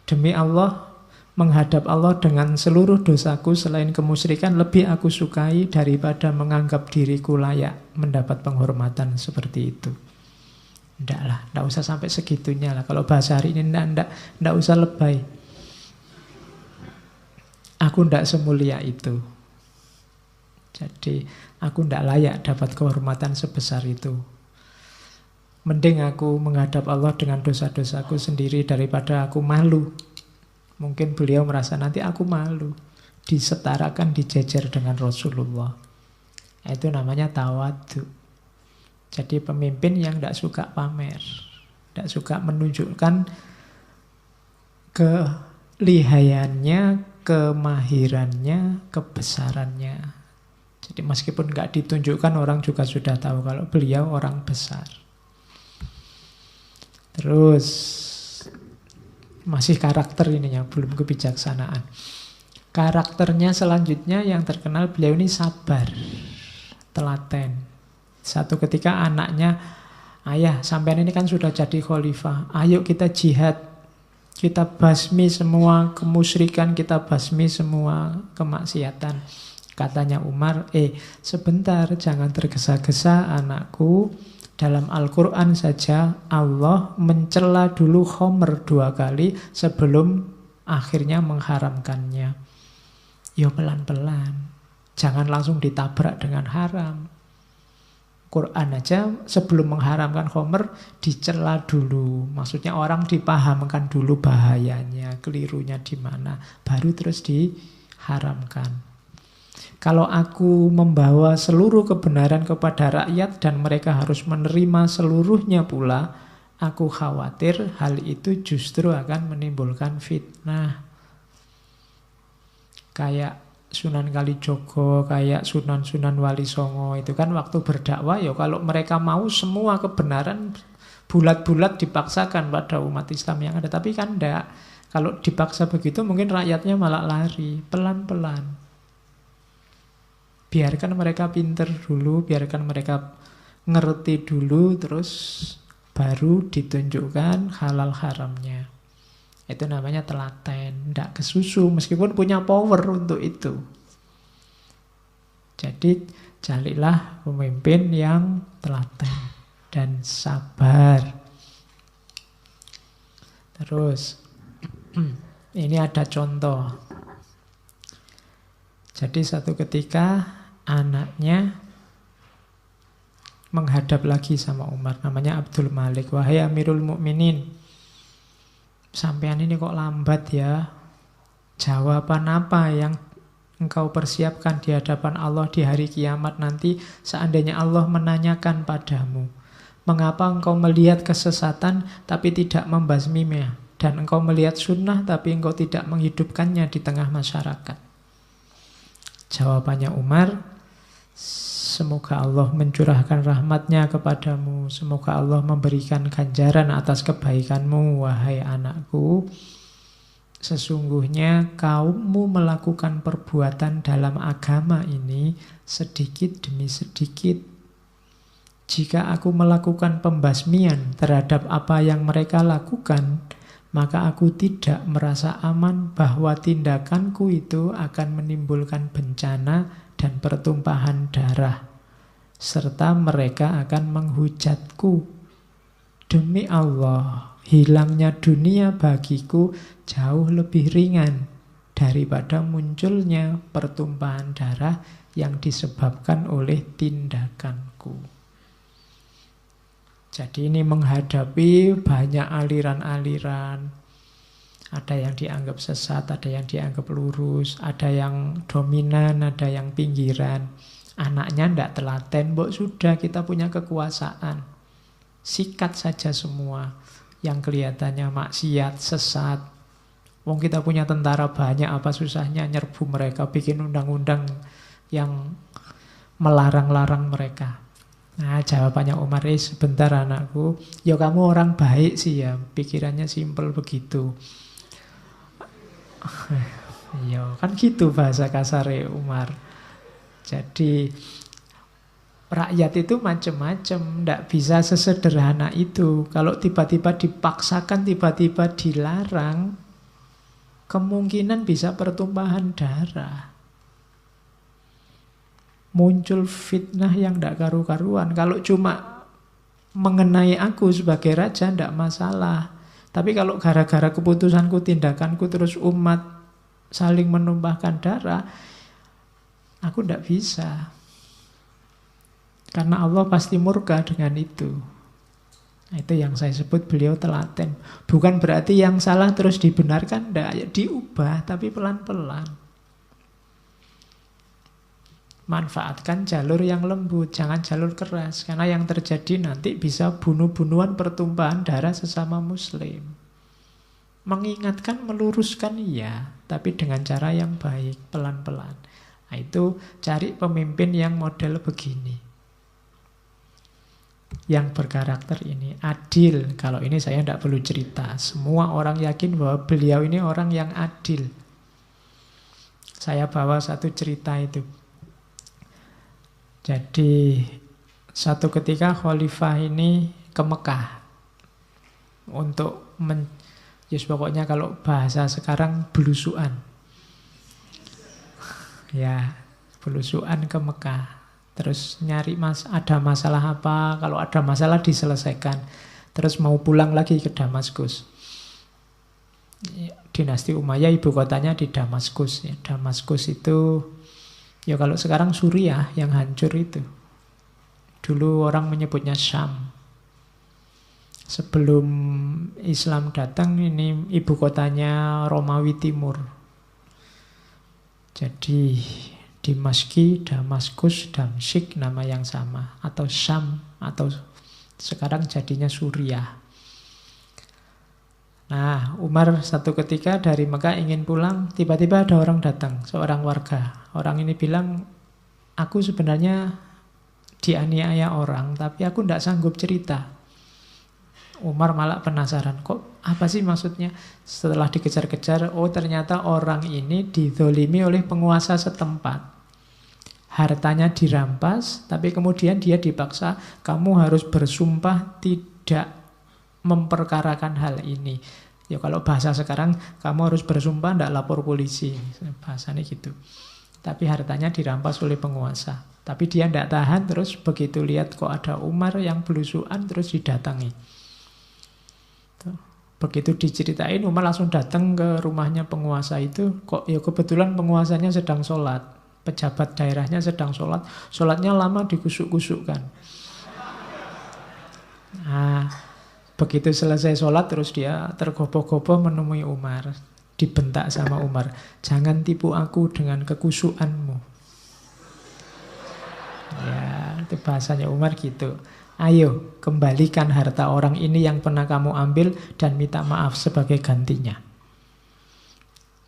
Demi Allah, menghadap Allah dengan seluruh dosaku selain kemusyrikan lebih aku sukai daripada menganggap diriku layak mendapat penghormatan seperti itu. Enggak lah, enggak usah sampai segitunya lah. Kalau bahasa hari ini enggak usah lebay. Aku enggak semulia itu. Jadi aku enggak layak dapat kehormatan sebesar itu. Mending aku menghadap Allah dengan dosa-dosaku sendiri daripada aku malu. Mungkin beliau merasa nanti aku malu disetarakan, dijejer dengan Rasulullah. Itu namanya tawadhu. Jadi pemimpin yang tidak suka pamer, tidak suka menunjukkan kelihayannya, kemahirannya, kebesarannya. Jadi meskipun nggak ditunjukkan, orang juga sudah tahu kalau beliau orang besar. Terus masih karakter ininya, belum kebijaksanaan. Karakternya selanjutnya yang terkenal, beliau ini sabar, telaten. Satu ketika anaknya, ayah sampean ini kan sudah jadi khalifah, ayo kita jihad, kita basmi semua kemusyrikan, kita basmi semua kemaksiatan. Katanya Umar, sebentar, jangan tergesa-gesa anakku. Dalam Al-Quran saja Allah mencela dulu khamr 2 kali sebelum akhirnya mengharamkannya. Yo pelan-pelan, jangan langsung ditabrak dengan haram. Quran aja sebelum mengharamkan khamr dicela dulu. Maksudnya orang dipahamkan dulu bahayanya, kelirunya di mana, baru terus diharamkan. Kalau aku membawa seluruh kebenaran kepada rakyat dan mereka harus menerima seluruhnya pula, aku khawatir hal itu justru akan menimbulkan fitnah. Kayak Sunan Kalijogo, kayak Sunan Wali Songo, itu kan waktu berdakwah ya kalau mereka mau semua kebenaran bulat-bulat dipaksakan pada umat Islam yang ada. Tapi kan enggak. Kalau dipaksa begitu mungkin rakyatnya malah lari. Pelan-pelan. Biarkan mereka pinter dulu, biarkan mereka ngerti dulu, terus baru ditunjukkan halal haramnya. Itu namanya telaten, tidak kesusu meskipun punya power untuk itu. Jadi carilah pemimpin yang telaten dan sabar. Terus ini ada contoh. Jadi satu ketika anaknya menghadap lagi sama Umar, namanya Abdul Malik. Wahai Amirul Mukminin, sampean ini kok lambat ya? Jawaban apa yang engkau persiapkan di hadapan Allah di hari kiamat nanti seandainya Allah menanyakan padamu? Mengapa engkau melihat kesesatan tapi tidak membasminya? Dan engkau melihat sunnah tapi engkau tidak menghidupkannya di tengah masyarakat? Jawabannya Umar, semoga Allah mencurahkan rahmatnya kepadamu. Semoga Allah memberikan ganjaran atas kebaikanmu, wahai anakku. Sesungguhnya kaummu melakukan perbuatan dalam agama ini sedikit demi sedikit. Jika aku melakukan pembasmian terhadap apa yang mereka lakukan, maka aku tidak merasa aman bahwa tindakanku itu akan menimbulkan bencana dan pertumpahan darah, serta mereka akan menghujatku. Demi Allah, hilangnya dunia bagiku jauh lebih ringan daripada munculnya pertumpahan darah yang disebabkan oleh tindakanku. Jadi ini menghadapi banyak aliran-aliran. Ada yang dianggap sesat, ada yang dianggap lurus, ada yang dominan, ada yang pinggiran. Anaknya tidak telaten, mbok sudah kita punya kekuasaan. Sikat saja semua yang kelihatannya maksiat, sesat. Wong kita punya tentara banyak, apa susahnya nyerbu mereka, bikin undang-undang yang melarang-larang mereka. Nah, jawabannya Umar, sebentar anakku, ya kamu orang baik sih ya, pikirannya simpel begitu. Ya kan gitu bahasa kasarnya Umar. Jadi rakyat itu macam-macam, tidak bisa sesederhana itu. Kalau tiba-tiba dipaksakan, tiba-tiba dilarang, kemungkinan bisa pertumpahan darah. Muncul fitnah yang tidak karu-karuan. Kalau cuma mengenai aku sebagai raja tidak masalah. Tapi kalau gara-gara keputusanku, tindakanku, terus umat saling menumpahkan darah, aku tidak bisa. Karena Allah pasti murka dengan itu. Nah, itu yang saya sebut beliau telaten. Bukan berarti yang salah terus dibenarkan, tidak, diubah, tapi pelan-pelan. Manfaatkan jalur yang lembut, jangan jalur keras. Karena yang terjadi nanti bisa bunuh-bunuhan, pertumpahan darah sesama muslim. Mengingatkan, meluruskan iya, tapi dengan cara yang baik, pelan-pelan. Nah, itu cari pemimpin yang model begini, yang berkarakter ini, adil. Kalau ini saya tidak perlu cerita, semua orang yakin bahwa beliau ini orang yang adil. Saya bawa satu cerita itu. Jadi satu ketika khalifah ini ke Mekah untuk pokoknya kalau bahasa sekarang belusuan. Ya, belusuan ke Mekah. Terus nyari ada masalah apa, kalau ada masalah diselesaikan. Terus mau pulang lagi ke Damaskus. Dinasti Umayyah ibu kotanya di Damaskus. Ya, Damaskus itu, ya kalau sekarang Suriah yang hancur itu. Dulu orang menyebutnya Syam. Sebelum Islam datang, ini ibu kotanya Romawi Timur. Jadi Dimaski, Damaskus, Damsyik nama yang sama. Atau Syam, atau sekarang jadinya Suriah. Nah, Umar satu ketika dari Mekah ingin pulang, tiba-tiba ada orang datang, seorang warga. Orang ini bilang, aku sebenarnya dianiaya orang, tapi aku tidak sanggup cerita. Umar malah penasaran, kok apa sih maksudnya? Setelah dikejar-kejar, oh ternyata orang ini dizolimi oleh penguasa setempat. Hartanya dirampas, tapi kemudian dia dipaksa, kamu harus bersumpah tidak memperkarakan hal ini. Ya kalau bahasa sekarang, kamu harus bersumpah tidak lapor polisi. Bahasanya gitu. Tapi hartanya dirampas oleh penguasa. Tapi dia tidak tahan, terus begitu lihat kok ada Umar yang belusuan, terus didatangi. Begitu diceritain, Umar langsung datang ke rumahnya penguasa itu. Kok ya kebetulan penguasanya sedang sholat, pejabat daerahnya sedang sholat. Sholatnya lama dikusuk-kusukkan. Nah, begitu selesai sholat terus dia tergopoh-gopoh menemui Umar. Dibentak sama Umar, jangan tipu aku dengan kekusukanmu. Ya, itu bahasanya Umar gitu. Ayo, kembalikan harta orang ini yang pernah kamu ambil dan minta maaf sebagai gantinya.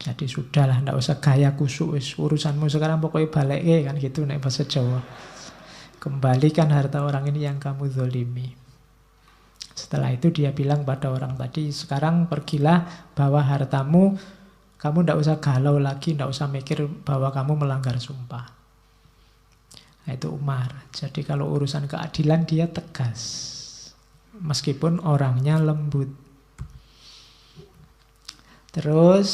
Jadi sudahlah, tidak usah gaya kusuk. Urusanmu sekarang pokoknya balik kan gitu nek bahasa Jawa. Kembalikan harta orang ini yang kamu zolimi. Setelah itu dia bilang pada orang tadi, sekarang pergilah bawa hartamu Kamu tidak usah galau lagi, tidak usah mikir bahwa kamu melanggar sumpah. Nah, itu Umar. Jadi kalau urusan keadilan dia tegas. Meskipun orangnya lembut. Terus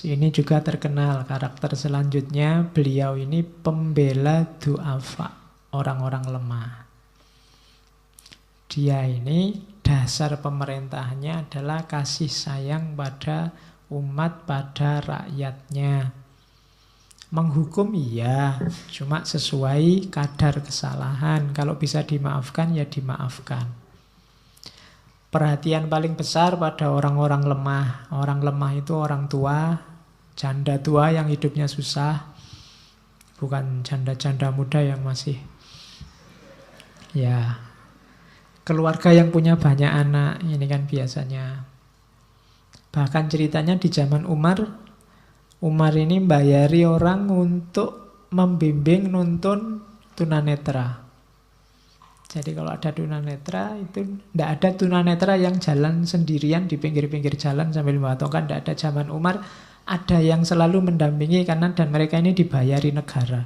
ini juga terkenal karakter selanjutnya. Beliau ini pembela du'afa, orang-orang lemah. Dia ini dasar pemerintahnya adalah kasih sayang pada umat, pada rakyatnya. Menghukum iya, cuma sesuai kadar kesalahan. Kalau bisa dimaafkan ya dimaafkan. Perhatian paling besar pada orang-orang lemah. Orang lemah itu orang tua, janda tua yang hidupnya susah. Bukan janda-janda muda yang masih ya keluarga yang punya banyak anak. Ini kan biasanya. Bahkan ceritanya di zaman Umar ini bayari orang untuk membimbing nuntun tunanetra. Jadi kalau ada tunanetra itu tidak ada tunanetra yang jalan sendirian di pinggir-pinggir jalan sambil membawa tongkat. Tidak ada. Zaman Umar ada yang selalu mendampingi karena dan mereka ini dibayari negara.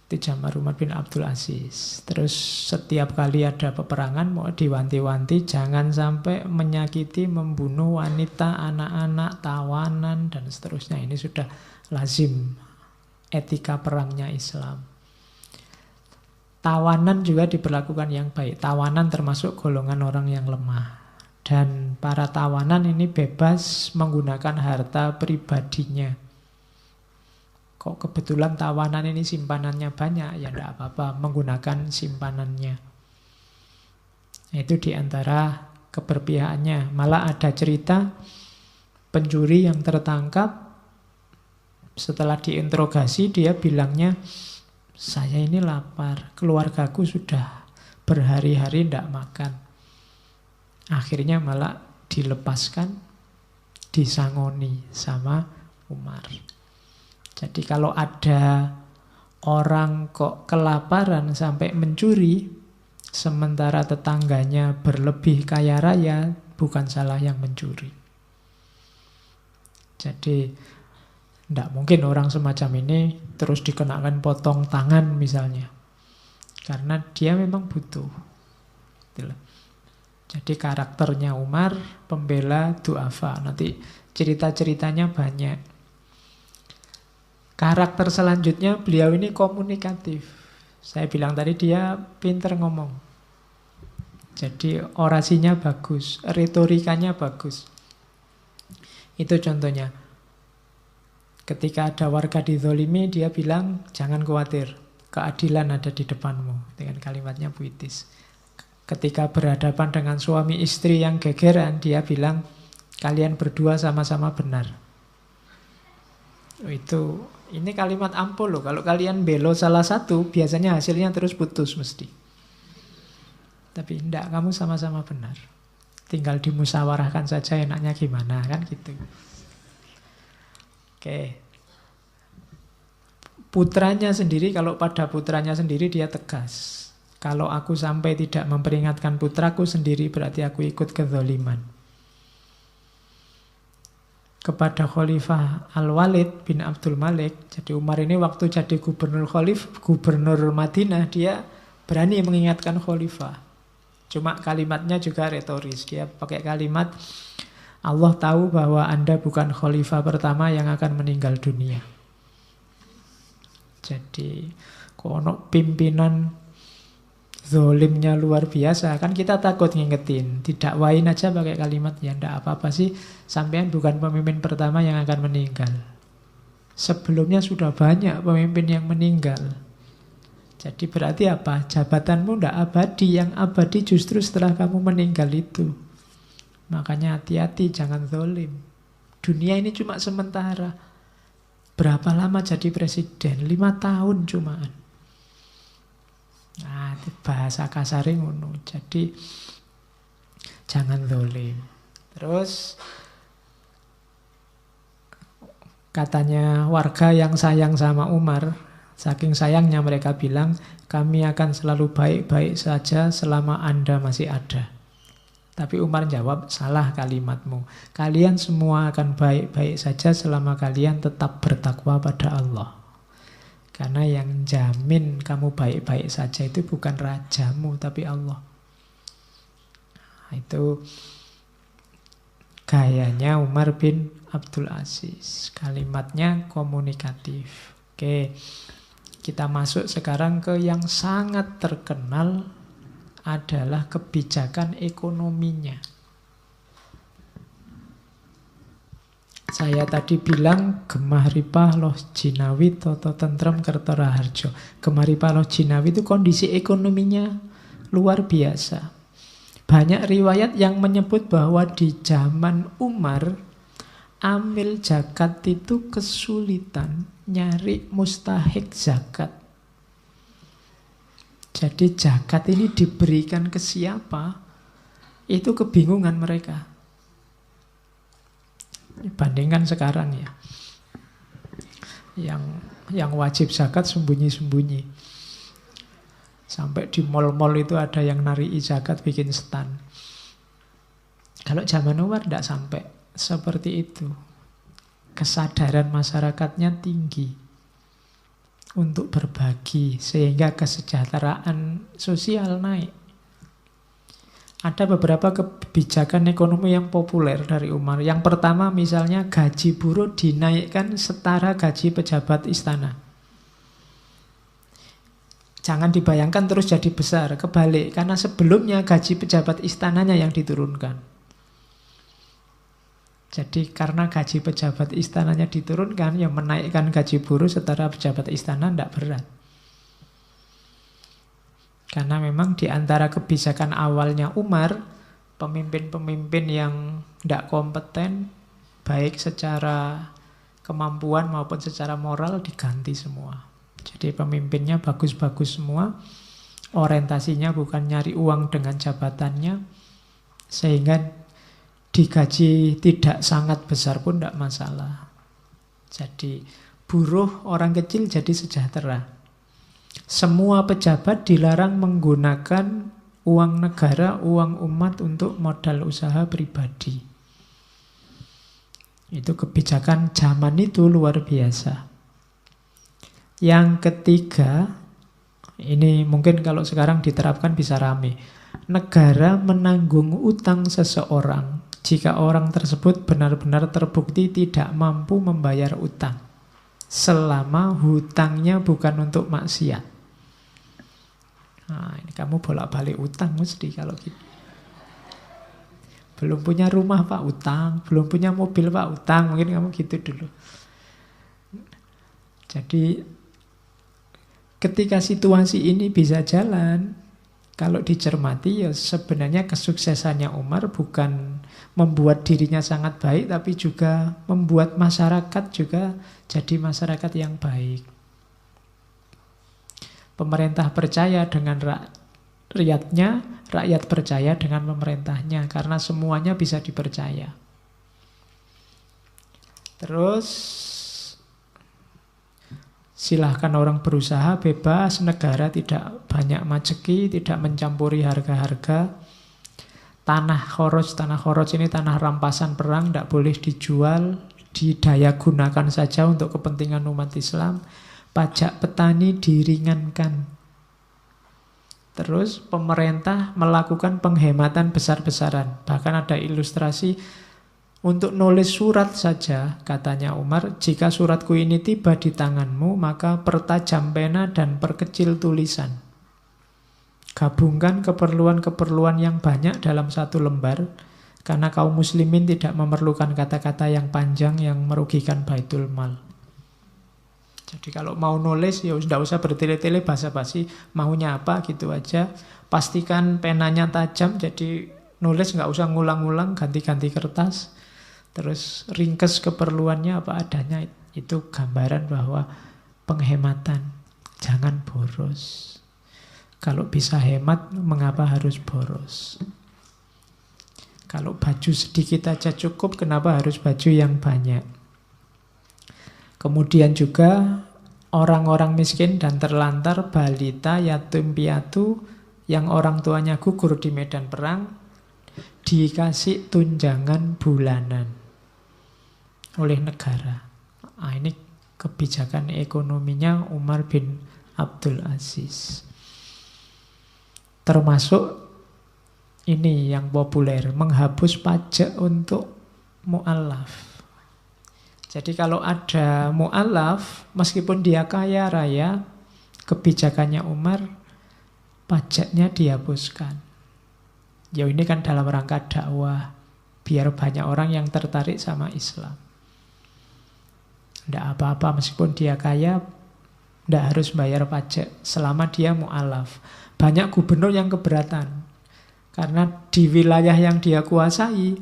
Itu zaman Umar bin Abdul Aziz. Terus setiap kali ada peperangan mau diwanti-wanti jangan sampai menyakiti, membunuh wanita, anak-anak, tawanan dan seterusnya. Ini sudah lazim etika perangnya Islam. Tawanan juga diperlakukan yang baik. Tawanan termasuk golongan orang yang lemah. Dan para tawanan ini bebas menggunakan harta pribadinya. Kok kebetulan tawanan ini simpanannya banyak, ya tidak apa-apa, menggunakan simpanannya. Itu diantara keberpihakannya. Malah ada cerita pencuri yang tertangkap, setelah diinterogasi dia bilangnya, saya ini lapar, keluargaku sudah berhari-hari tidak makan. Akhirnya malah dilepaskan, disangoni sama Umar. Jadi kalau ada orang kok kelaparan sampai mencuri, sementara tetangganya berlebih kaya raya, bukan salah yang mencuri. Jadi tidak mungkin orang semacam ini terus dikenakan potong tangan misalnya. Karena dia memang butuh. Jadi karakternya Umar, pembela du'afa. Nanti cerita-ceritanya banyak. Karakter selanjutnya beliau ini komunikatif. Saya bilang tadi dia pinter ngomong. Jadi orasinya bagus, retorikanya bagus. Itu contohnya. Ketika ada warga dizolimi, dia bilang, jangan khawatir, keadilan ada di depanmu. Dengan kalimatnya puitis. Ketika berhadapan dengan suami istri yang gegeran, dia bilang, kalian berdua sama-sama benar. Ini kalimat ampuh loh. Kalau kalian belo salah satu, biasanya hasilnya terus putus mesti. Tapi enggak, kamu sama-sama benar. Tinggal dimusyawarahkan saja enaknya gimana, kan gitu. Oke. Putranya sendiri, kalau pada putranya sendiri dia tegas. Kalau aku sampai tidak memperingatkan putraku sendiri, berarti aku ikut kezaliman. Kepada Khalifah Al-Walid bin Abdul Malik. Jadi Umar ini waktu jadi gubernur Madinah, dia berani mengingatkan Khalifah. Cuma kalimatnya juga retoris. Dia pakai kalimat, Allah tahu bahwa Anda bukan Khalifah pertama yang akan meninggal dunia. Jadi kono pimpinan zolimnya luar biasa. Kan kita takut ngingetin. Didakwain aja pakai kalimat, ya ndak apa-apa sih, sampean bukan pemimpin pertama yang akan meninggal. Sebelumnya sudah banyak pemimpin yang meninggal. Jadi berarti apa? Jabatanmu ndak abadi. Yang abadi justru setelah kamu meninggal itu. Makanya hati-hati, jangan zolim. Dunia ini cuma sementara. Berapa lama jadi presiden? 5 tahun cumaan. Nah, itu bahasa kasarnya ngono. Jadi jangan zalim. Terus katanya warga yang sayang sama Umar, saking sayangnya mereka bilang, kami akan selalu baik-baik saja selama Anda masih ada. Tapi Umar jawab, salah kalimatmu. Kalian semua akan baik-baik saja selama kalian tetap bertakwa pada Allah. Karena yang jamin kamu baik-baik saja itu bukan rajamu, tapi Allah. Nah, itu gayanya Umar bin Abdul Aziz. Kalimatnya komunikatif. Oke, kita masuk sekarang ke yang sangat terkenal adalah kebijakan ekonominya. Saya tadi bilang Gemah Ripah Loh Jinawi Toto Tentrem Kertora Harjo. Gemah Ripah Loh Jinawi itu kondisi ekonominya luar biasa. Banyak riwayat yang menyebut bahwa di zaman Umar, amil zakat itu kesulitan nyari mustahik zakat. Jadi zakat ini diberikan ke siapa, itu kebingungan mereka. Bandingkan sekarang ya. Yang wajib zakat sembunyi-sembunyi. Sampai di mal-mal itu ada yang nari zakat bikin stand. Kalau zaman Umar tidak sampai seperti itu. Kesadaran masyarakatnya tinggi untuk berbagi sehingga kesejahteraan sosial naik. Ada beberapa kebijakan ekonomi yang populer dari Umar. Yang pertama misalnya gaji buruh dinaikkan setara gaji pejabat istana. Jangan dibayangkan terus jadi besar, kebalik. Karena sebelumnya gaji pejabat istananya yang diturunkan. Jadi karena gaji pejabat istananya diturunkan, yang menaikkan gaji buruh setara pejabat istana tidak berat. Karena memang di antara kebijakan awalnya Umar, pemimpin-pemimpin yang tidak kompeten, baik secara kemampuan maupun secara moral diganti semua. Jadi pemimpinnya bagus-bagus semua, orientasinya bukan nyari uang dengan jabatannya, sehingga digaji tidak sangat besar pun tidak masalah. Jadi buruh orang kecil jadi sejahtera. Semua pejabat dilarang menggunakan uang negara, uang umat untuk modal usaha pribadi. Itu kebijakan zaman itu luar biasa. Yang ketiga, ini mungkin kalau sekarang diterapkan bisa rame. Negara menanggung utang seseorang jika orang tersebut benar-benar terbukti tidak mampu membayar utang, selama hutangnya bukan untuk maksiat. Nah, ini kamu bolak-balik utang mesti kalau gitu. Belum punya rumah Pak, utang. Belum punya mobil Pak, utang. Mungkin kamu gitu dulu. Jadi ketika situasi ini bisa jalan, kalau dicermati ya sebenarnya kesuksesannya Umar bukan membuat dirinya sangat baik, tapi juga membuat masyarakat juga jadi masyarakat yang baik. Pemerintah percaya dengan rakyatnya, rakyat percaya dengan pemerintahnya, karena semuanya bisa dipercaya. Terus silahkan orang berusaha bebas, negara tidak banyak majeki, tidak mencampuri harga-harga. Tanah khoroj ini tanah rampasan perang, tidak boleh dijual, didaya gunakan saja untuk kepentingan umat Islam. Pajak petani diringankan. Terus pemerintah melakukan penghematan besar-besaran. Bahkan ada ilustrasi untuk nulis surat saja, katanya Umar, jika suratku ini tiba di tanganmu, maka pertajam pena dan perkecil tulisan. Gabungkan keperluan-keperluan yang banyak dalam satu lembar, karena kaum muslimin tidak memerlukan kata-kata yang panjang yang merugikan baitul mal. Jadi kalau mau nulis ya tidak usah bertele-tele basa-basi, maunya apa gitu aja. Pastikan penanya tajam, jadi nulis nggak usah ngulang-ngulang, ganti-ganti kertas. Terus ringkes keperluannya apa adanya. Itu gambaran bahwa penghematan, jangan boros. Kalau bisa hemat, mengapa harus boros? Kalau baju sedikit aja cukup, kenapa harus baju yang banyak? Kemudian juga orang-orang miskin dan terlantar, balita, yatim piatu, yang orang tuanya gugur di medan perang, dikasih tunjangan bulanan oleh negara. Nah, ini kebijakan ekonominya Umar bin Abdul Aziz. Termasuk ini yang populer, menghapus pajak untuk mu'alaf. Jadi kalau ada mu'alaf, meskipun dia kaya raya, kebijakannya Umar, pajaknya dihapuskan. Ya ini kan dalam rangka dakwah, biar banyak orang yang tertarik sama Islam. Tidak apa-apa, meskipun dia kaya, tidak harus bayar pajak selama dia mu'alaf. Banyak gubernur yang keberatan, karena di wilayah yang dia kuasai,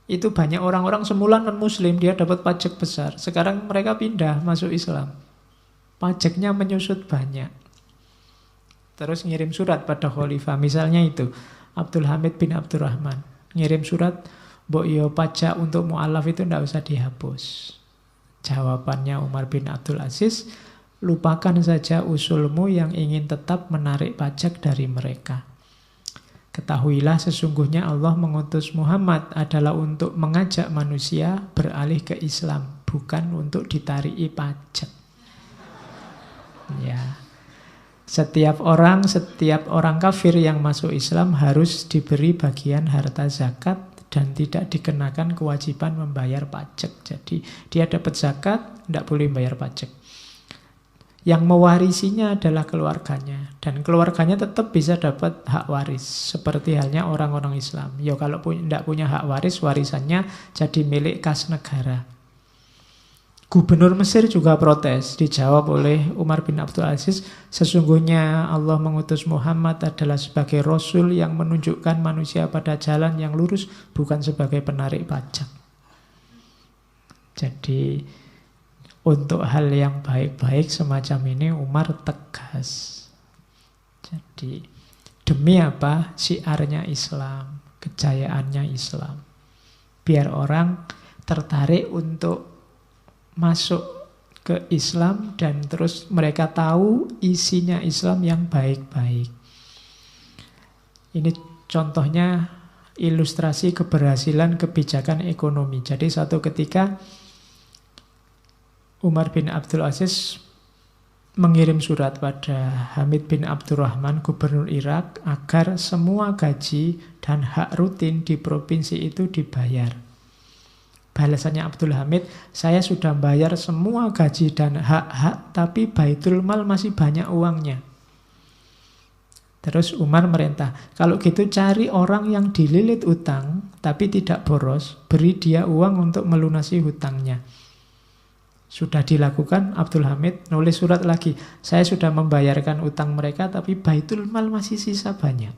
itu banyak orang-orang semula non-muslim, dia dapat pajak besar. Sekarang mereka pindah masuk Islam. Pajaknya menyusut banyak. Terus ngirim surat pada khalifah. Misalnya itu, Abdul Hamid bin Abdurrahman. Ngirim surat, mbok yo pajak untuk mu'alaf itu tidak usah dihapus. Jawabannya Umar bin Abdul Aziz, lupakan saja usulmu yang ingin tetap menarik pajak dari mereka. Ketahuilah sesungguhnya Allah mengutus Muhammad adalah untuk mengajak manusia beralih ke Islam, bukan untuk ditariki pajak. Ya. Setiap orang kafir yang masuk Islam harus diberi bagian harta zakat dan tidak dikenakan kewajiban membayar pajak. Jadi dia dapat zakat, tidak boleh membayar pajak. Yang mewarisinya adalah keluarganya, dan keluarganya tetap bisa dapat hak waris seperti halnya orang-orang Islam. Ya kalau tidak punya hak waris, warisannya jadi milik kas negara. Gubernur Mesir juga protes, dijawab oleh Umar bin Abdul Aziz, sesungguhnya Allah mengutus Muhammad adalah sebagai Rasul yang menunjukkan manusia pada jalan yang lurus, bukan sebagai penarik pajak. Jadi untuk hal yang baik-baik semacam ini Umar tegas. Jadi demi apa? Syiarnya Islam, kejayaannya Islam. Biar orang tertarik untuk masuk ke Islam dan terus mereka tahu isinya Islam yang baik-baik. Ini contohnya ilustrasi keberhasilan kebijakan ekonomi. Jadi suatu ketika Umar bin Abdul Aziz mengirim surat pada Hamid bin Abdurrahman, gubernur Irak, agar semua gaji dan hak rutin di provinsi itu dibayar. Balasannya Abdul Hamid, saya sudah bayar semua gaji dan hak-hak, tapi Baitul Mal masih banyak uangnya. Terus Umar merintah, kalau gitu cari orang yang dililit utang, tapi tidak boros, beri dia uang untuk melunasi hutangnya. Sudah dilakukan, Abdul Hamid nulis surat lagi. Saya sudah membayarkan utang mereka, tapi Baitul Mal masih sisa banyak.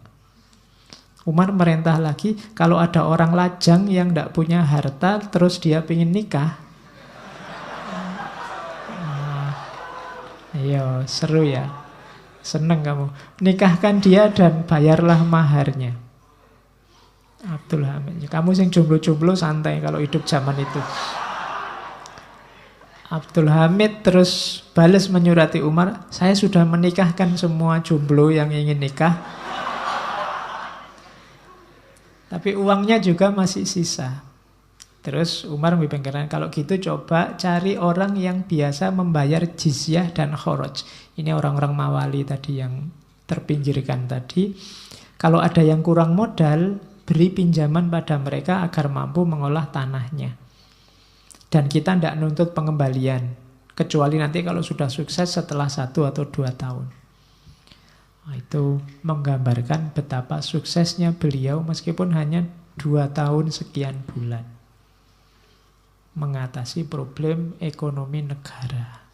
Umar merintah lagi, kalau ada orang lajang yang tidak punya harta, terus dia ingin nikah. Iya, seru ya. Seneng kamu. Nikahkan dia dan bayarlah maharnya. Abdul Hamid, kamu sing jomblo-jomblo santai kalau hidup zaman itu. Abdul Hamid terus balas menyurati Umar, saya sudah menikahkan semua jomblo yang ingin nikah. Tapi uangnya juga masih sisa. Terus Umar memikirkan, kalau gitu coba cari orang yang biasa membayar jizyah dan kharaj. Ini orang-orang Mawali tadi yang terpinggirkan tadi. Kalau ada yang kurang modal, beri pinjaman pada mereka agar mampu mengolah tanahnya. Dan kita tidak nuntut pengembalian, kecuali nanti kalau sudah sukses setelah 1 atau 2 tahun. Nah, itu menggambarkan betapa suksesnya beliau meskipun hanya 2 tahun sekian bulan mengatasi problem ekonomi negara.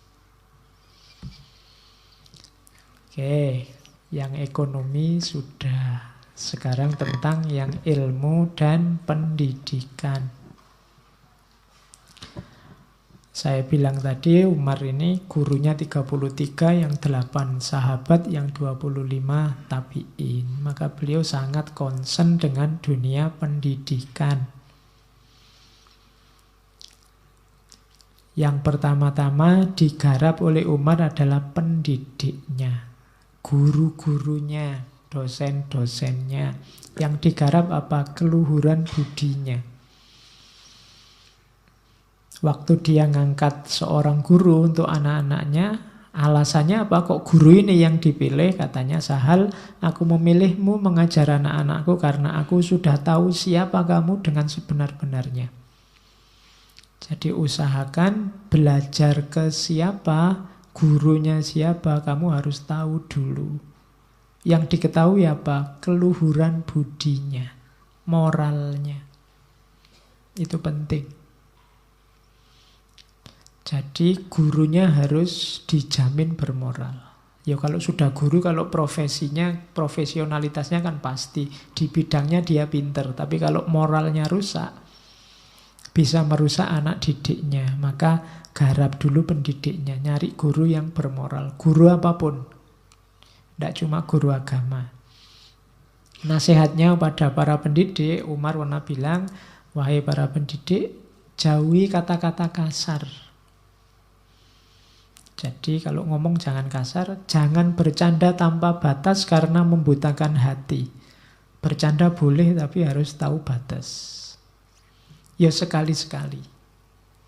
Oke, yang ekonomi sudah. Sekarang tentang yang ilmu dan pendidikan. Saya bilang tadi Umar ini gurunya 33, yang 8 sahabat, yang 25 tabi'in. Maka beliau sangat concern dengan dunia pendidikan. Yang pertama-tama digarap oleh Umar adalah pendidiknya, guru-gurunya. dosen-dosennya. Yang digarap apa? Keluhuran budinya. Waktu dia ngangkat seorang guru untuk anak-anaknya, alasannya apa? Kok guru ini yang dipilih? Katanya, Sahal, aku memilihmu mengajar anak-anakku karena aku sudah tahu siapa kamu dengan sebenar-benarnya. Jadi usahakan belajar ke siapa, gurunya siapa, kamu harus tahu dulu. Yang diketahui apa? Keluhuran budinya, moralnya. Itu penting. Jadi gurunya harus dijamin bermoral. Ya kalau sudah guru, kalau profesinya, profesionalitasnya kan pasti. Di bidangnya dia pinter. Tapi kalau moralnya rusak, bisa merusak anak didiknya. Maka garap dulu pendidiknya. Nyari guru yang bermoral. Guru apapun. Tidak cuma guru agama. Nasihatnya pada para pendidik, Umar pernah bilang, wahai para pendidik, jauhi kata-kata kasar. Jadi kalau ngomong jangan kasar, jangan bercanda tanpa batas karena membutakan hati. Bercanda boleh tapi harus tahu batas. Ya sekali-sekali.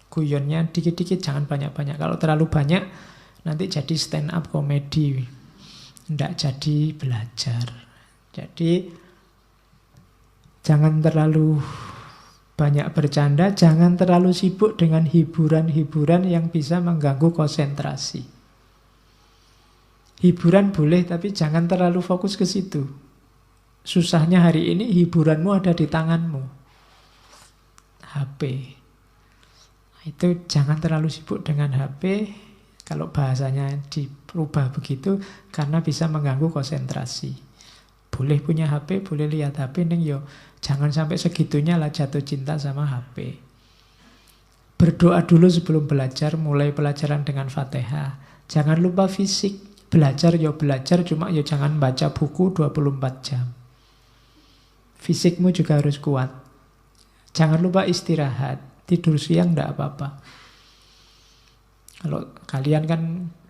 Guyonnya dikit-dikit, jangan banyak-banyak. Kalau terlalu banyak, nanti jadi stand up comedy. Tidak jadi belajar. Jadi jangan terlalu banyak bercanda, jangan terlalu sibuk dengan hiburan-hiburan yang bisa mengganggu konsentrasi. Hiburan boleh, tapi jangan terlalu fokus ke situ. Susahnya hari ini hiburanmu ada di tanganmu. HP. Itu jangan terlalu sibuk dengan HP, kalau bahasanya dirubah begitu, karena bisa mengganggu konsentrasi. Boleh punya HP, boleh lihat HP, neng yo. Jangan sampai segitunya lah jatuh cinta sama HP. Berdoa dulu sebelum belajar, mulai pelajaran dengan Fatihah. Jangan lupa fisik. Belajar yo belajar, cuma yo jangan baca buku 24 jam. Fisikmu juga harus kuat. Jangan lupa istirahat. Tidur siang enggak apa-apa. Kalau kalian kan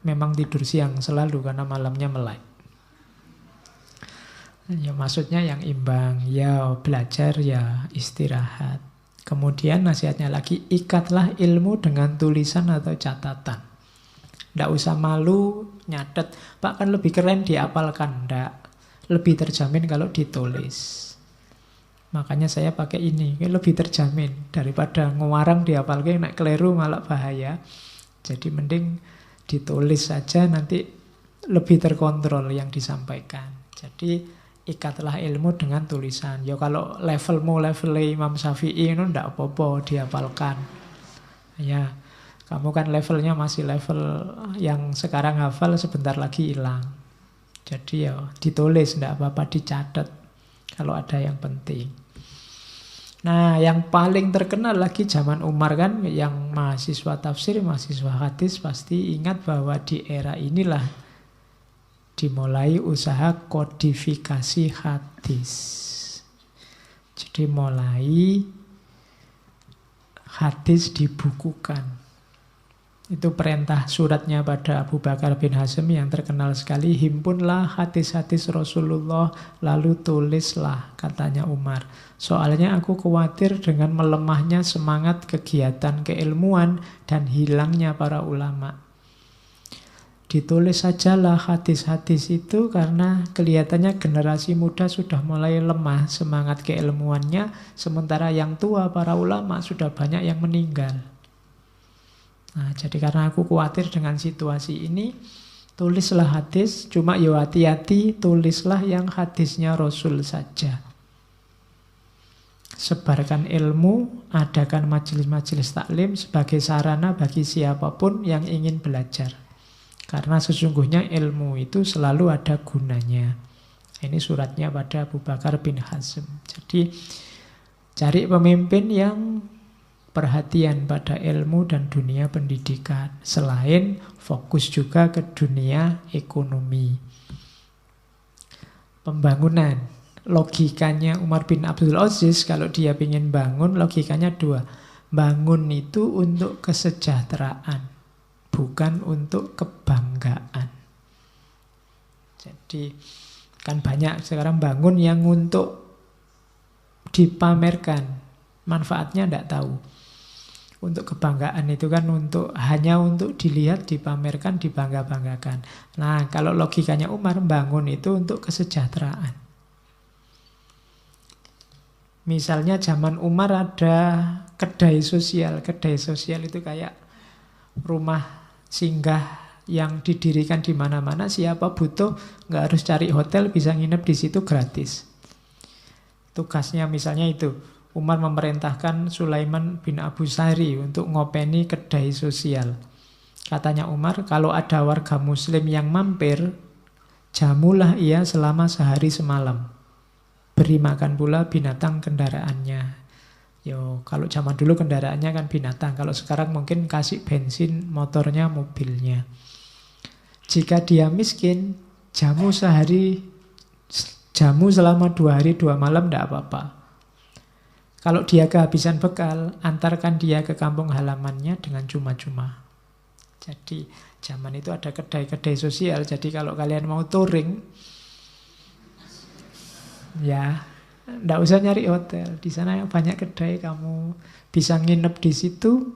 memang tidur siang selalu karena malamnya melek. Ya maksudnya yang imbang, ya belajar, ya istirahat. Kemudian nasihatnya lagi, ikatlah ilmu dengan tulisan atau catatan. Tidak usah malu nyatet, Pak kan lebih keren dihafalkan. Tidak, lebih terjamin kalau ditulis. Makanya saya pakai ini lebih terjamin daripada ngewarang dihafalkan, naik keliru malah bahaya. Jadi mending ditulis saja, nanti lebih terkontrol yang disampaikan. Jadi ikatlah ilmu dengan tulisan. Ya kalau levelmu level Imam Syafi'i itu ndak apa-apa dihafalkan. Ya, kamu kan levelnya masih level yang sekarang hafal sebentar lagi hilang. Jadi ya ditulis ndak apa-apa, dicatat kalau ada yang penting. Nah, yang paling terkenal lagi zaman Umar kan, yang mahasiswa tafsir, mahasiswa hadis pasti ingat bahwa di era inilah dimulai usaha kodifikasi hadis. Jadi mulai hadis dibukukan. Itu perintah suratnya pada Abu Bakar bin Hazm yang terkenal sekali. Himpunlah hadis-hadis Rasulullah, lalu tulislah, katanya Umar. Soalnya aku khawatir dengan melemahnya semangat kegiatan keilmuan dan hilangnya para ulama. Ditulis sajalah hadis-hadis itu karena kelihatannya generasi muda sudah mulai lemah semangat keilmuannya, sementara yang tua para ulama sudah banyak yang meninggal. Nah, jadi karena aku khawatir dengan situasi ini, tulislah hadis, cuma ya hati-hati, tulislah yang hadisnya Rasul saja. Sebarkan ilmu, adakan majelis-majelis taklim sebagai sarana bagi siapapun yang ingin belajar. Karena sesungguhnya ilmu itu selalu ada gunanya. Ini suratnya pada Abu Bakar bin Hazm. Jadi cari pemimpin yang perhatian pada ilmu dan dunia pendidikan. Selain fokus juga ke dunia ekonomi. Pembangunan. Logikanya Umar bin Abdul Aziz, kalau dia ingin bangun, logikanya dua. Bangun itu untuk kesejahteraan, bukan untuk kebanggaan. Jadi Kan banyak sekarang bangun yang untuk dipamerkan, manfaatnya tidak tahu. Untuk kebanggaan itu kan hanya untuk dilihat, dipamerkan, dibangga-banggakan. Nah, kalau logikanya Umar, bangun itu untuk kesejahteraan. Misalnya zaman Umar ada kedai sosial. Kedai sosial itu kayak rumah singgah yang didirikan di mana-mana. Siapa butuh nggak harus cari hotel, bisa nginep di situ gratis. Tugasnya misalnya itu, Umar memerintahkan Sulaiman bin Abu Sari untuk ngopeni kedai sosial. Katanya Umar, kalau ada warga muslim yang mampir, jamulah ia selama sehari semalam. Beri makan pula binatang kendaraannya. Yo, kalau zaman dulu kendaraannya kan binatang. Kalau sekarang mungkin kasih bensin motornya, mobilnya. Jika dia miskin, jamu selama 2 hari 2 malam tidak apa-apa. Kalau dia kehabisan bekal, antarkan dia ke kampung halamannya dengan cuma-cuma. Jadi zaman itu ada kedai-kedai sosial. Jadi kalau kalian mau touring, ya tidak usah nyari hotel. Di sana banyak kedai, kamu bisa nginep di situ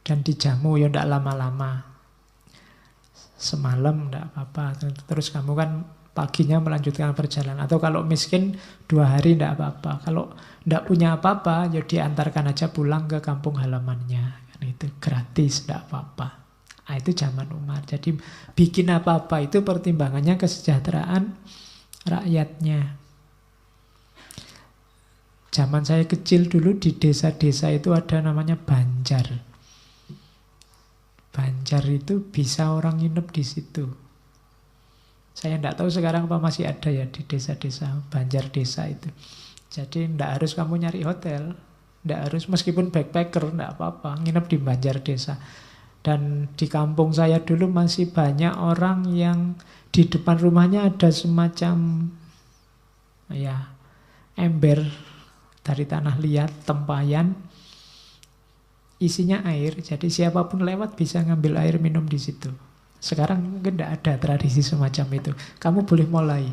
dan dijamu ya tidak lama-lama. Semalam tidak apa-apa. Terus kamu kan paginya melanjutkan perjalanan. Atau kalau miskin 2 hari tidak apa-apa. Kalau tidak punya apa-apa, ya diantarkan aja pulang ke kampung halamannya. Karena itu gratis, tidak apa-apa. Nah, itu zaman Umar. Jadi bikin apa-apa itu pertimbangannya kesejahteraan rakyatnya. Zaman saya kecil dulu di desa-desa itu ada namanya banjar. Banjar itu bisa orang nginep di situ. Saya tidak tahu sekarang apa masih ada ya di desa-desa, banjar desa itu. Jadi tidak harus kamu nyari hotel, tidak harus meskipun backpacker, tidak apa-apa, nginep di banjar desa. Dan di kampung saya dulu masih banyak orang yang di depan rumahnya ada semacam ya ember dari tanah liat, tempayan, isinya air. Jadi siapapun lewat bisa ngambil air minum di situ. Sekarang mungkin tidak ada tradisi semacam itu. Kamu boleh mulai.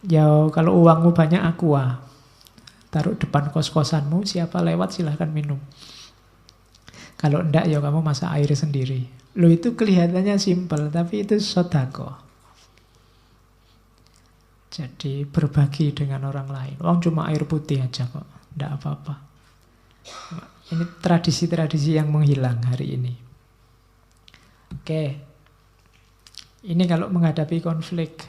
Ya kalau uangmu banyak, aqua. Taruh depan kos-kosanmu, siapa lewat silahkan minum. Kalau enggak ya kamu masak air sendiri. Loh itu kelihatannya simpel, tapi itu sodako. Jadi berbagi dengan orang lain. Uang cuma air putih aja kok, enggak apa-apa. Ini tradisi-tradisi yang menghilang hari ini. Oke, ini kalau menghadapi konflik.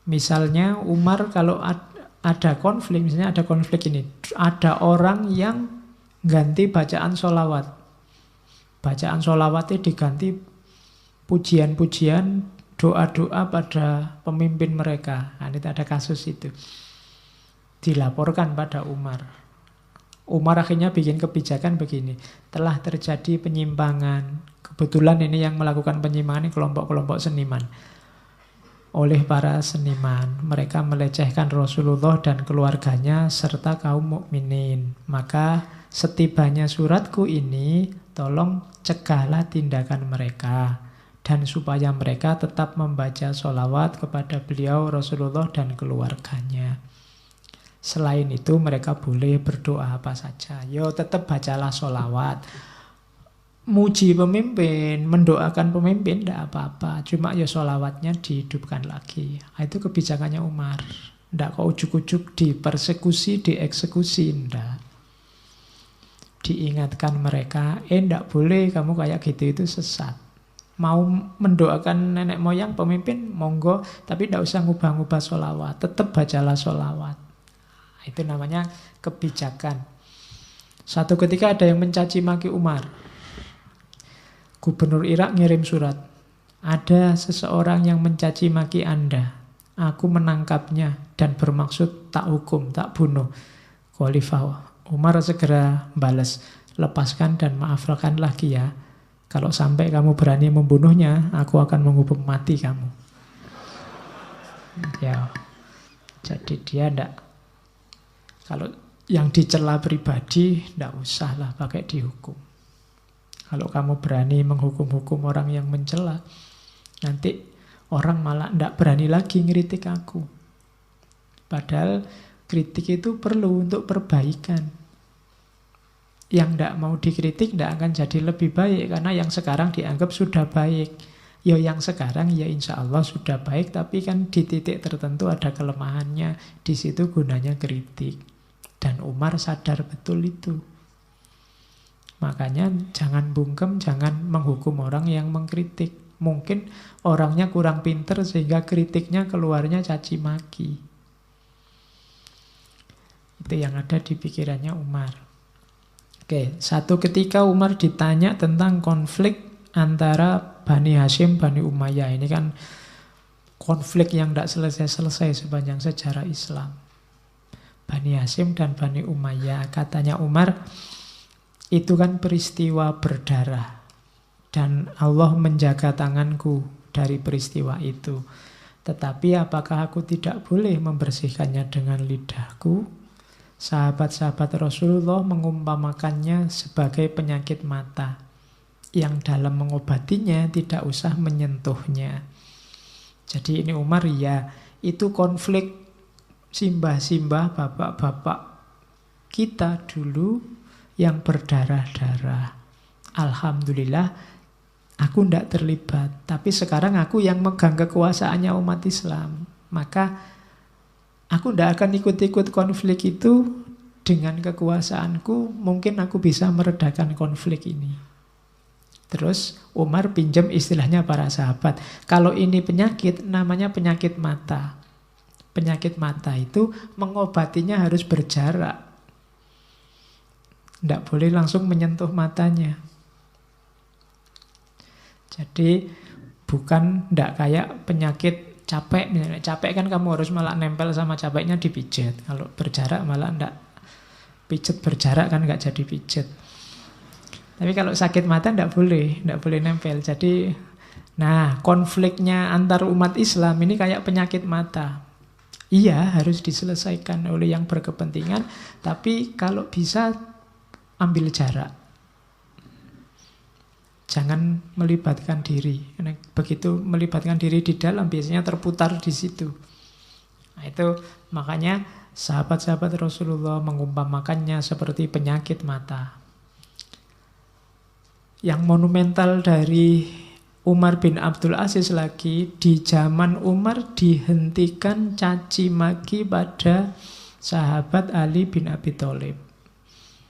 Misalnya Umar kalau ada konflik, misalnya ada konflik ini, ada orang yang ganti bacaan sholawat. Bacaan sholawatnya diganti pujian-pujian, doa-doa pada pemimpin mereka. Nah, ini ada kasus itu. Dilaporkan pada Umar. Umar akhirnya bikin kebijakan begini. Telah terjadi penyimpangan. Kebetulan ini yang melakukan penyimpangan ini kelompok-kelompok seniman. Oleh para seniman, mereka melecehkan Rasulullah dan keluarganya serta kaum mukminin. Maka setibanya suratku ini, tolong cegahlah tindakan mereka. Dan supaya mereka tetap membaca sholawat kepada beliau Rasulullah dan keluarganya. Selain itu mereka boleh berdoa apa saja. Yo tetap bacalah sholawat. Muji pemimpin, mendoakan pemimpin tidak apa-apa. Cuma ya sholawatnya dihidupkan lagi. Nah, itu kebijakannya Umar. Tidak kok ujuk-ujuk dipersekusi, dieksekusi. Tidak. Diingatkan mereka, tidak boleh kamu kayak gitu, itu sesat. Mau mendoakan nenek moyang pemimpin, monggo. Tapi tidak usah ngubah-ngubah sholawat. Tetap bacalah sholawat. Itu namanya kebijakan. Suatu ketika ada yang mencaci maki Umar. Gubernur Irak ngirim surat. Ada seseorang yang mencaci maki Anda. Aku menangkapnya dan bermaksud tak hukum, tak bunuh. Khalifah Umar segera balas. Lepaskan dan maafkanlah dia. Kalau sampai kamu berani membunuhnya, aku akan menghukum mati kamu. Ya, jadi dia tidak. Kalau yang dicela pribadi, tidak usahlah pakai dihukum. Kalau kamu berani menghukum-hukum orang yang mencela, Nanti orang malah tidak berani lagi ngeritik aku. Padahal kritik itu perlu untuk perbaikan. Yang tidak mau dikritik tidak akan jadi lebih baik, karena yang sekarang dianggap sudah baik. Ya yang sekarang ya insya Allah sudah baik, tapi kan di titik tertentu ada kelemahannya. Di situ gunanya kritik. Dan Umar sadar betul itu. Makanya jangan bungkem, jangan menghukum orang yang mengkritik. Mungkin orangnya kurang pinter sehingga kritiknya keluarnya caci maki. Itu yang ada di pikirannya Umar. Oke, satu ketika Umar ditanya tentang konflik antara Bani Hashim, Bani Umayyah. Ini kan konflik yang tidak selesai-selesai sepanjang sejarah Islam. Bani Hashim dan Bani Umayyah. Katanya Umar, itu kan peristiwa berdarah. Dan Allah menjaga tanganku dari peristiwa itu. Tetapi apakah aku tidak boleh membersihkannya dengan lidahku? Sahabat-sahabat Rasulullah mengumpamakannya sebagai penyakit mata, yang dalam mengobatinya tidak usah menyentuhnya. Jadi ini Umar, ya itu konflik simbah-simbah bapak-bapak kita dulu yang berdarah-darah. Alhamdulillah aku tidak terlibat. Tapi sekarang aku yang megang kekuasaannya umat Islam. Maka aku tidak akan ikut-ikut konflik itu. Dengan kekuasaanku mungkin aku bisa meredakan konflik ini. Terus Umar pinjam istilahnya para sahabat. Kalau ini penyakit, namanya penyakit mata. Penyakit mata itu mengobatinya harus berjarak. Tidak boleh langsung menyentuh matanya. Jadi bukan tidak kayak penyakit capek. Misalnya capek kan kamu harus malah nempel sama capeknya dipijat. Kalau berjarak malah tidak. Pijet berjarak kan nggak jadi pijet. Tapi kalau sakit mata tidak boleh nempel. Jadi, nah konfliknya antar umat Islam ini kayak penyakit mata. Iya harus diselesaikan oleh yang berkepentingan, tapi kalau bisa ambil jarak. Jangan melibatkan diri. Karena begitu melibatkan diri di dalam biasanya terputar di situ. Nah, itu makanya sahabat-sahabat Rasulullah mengumpamakannya seperti penyakit mata. Yang monumental dari Umar bin Abdul Aziz lagi, di zaman Umar dihentikan caci maki pada sahabat Ali bin Abi Thalib.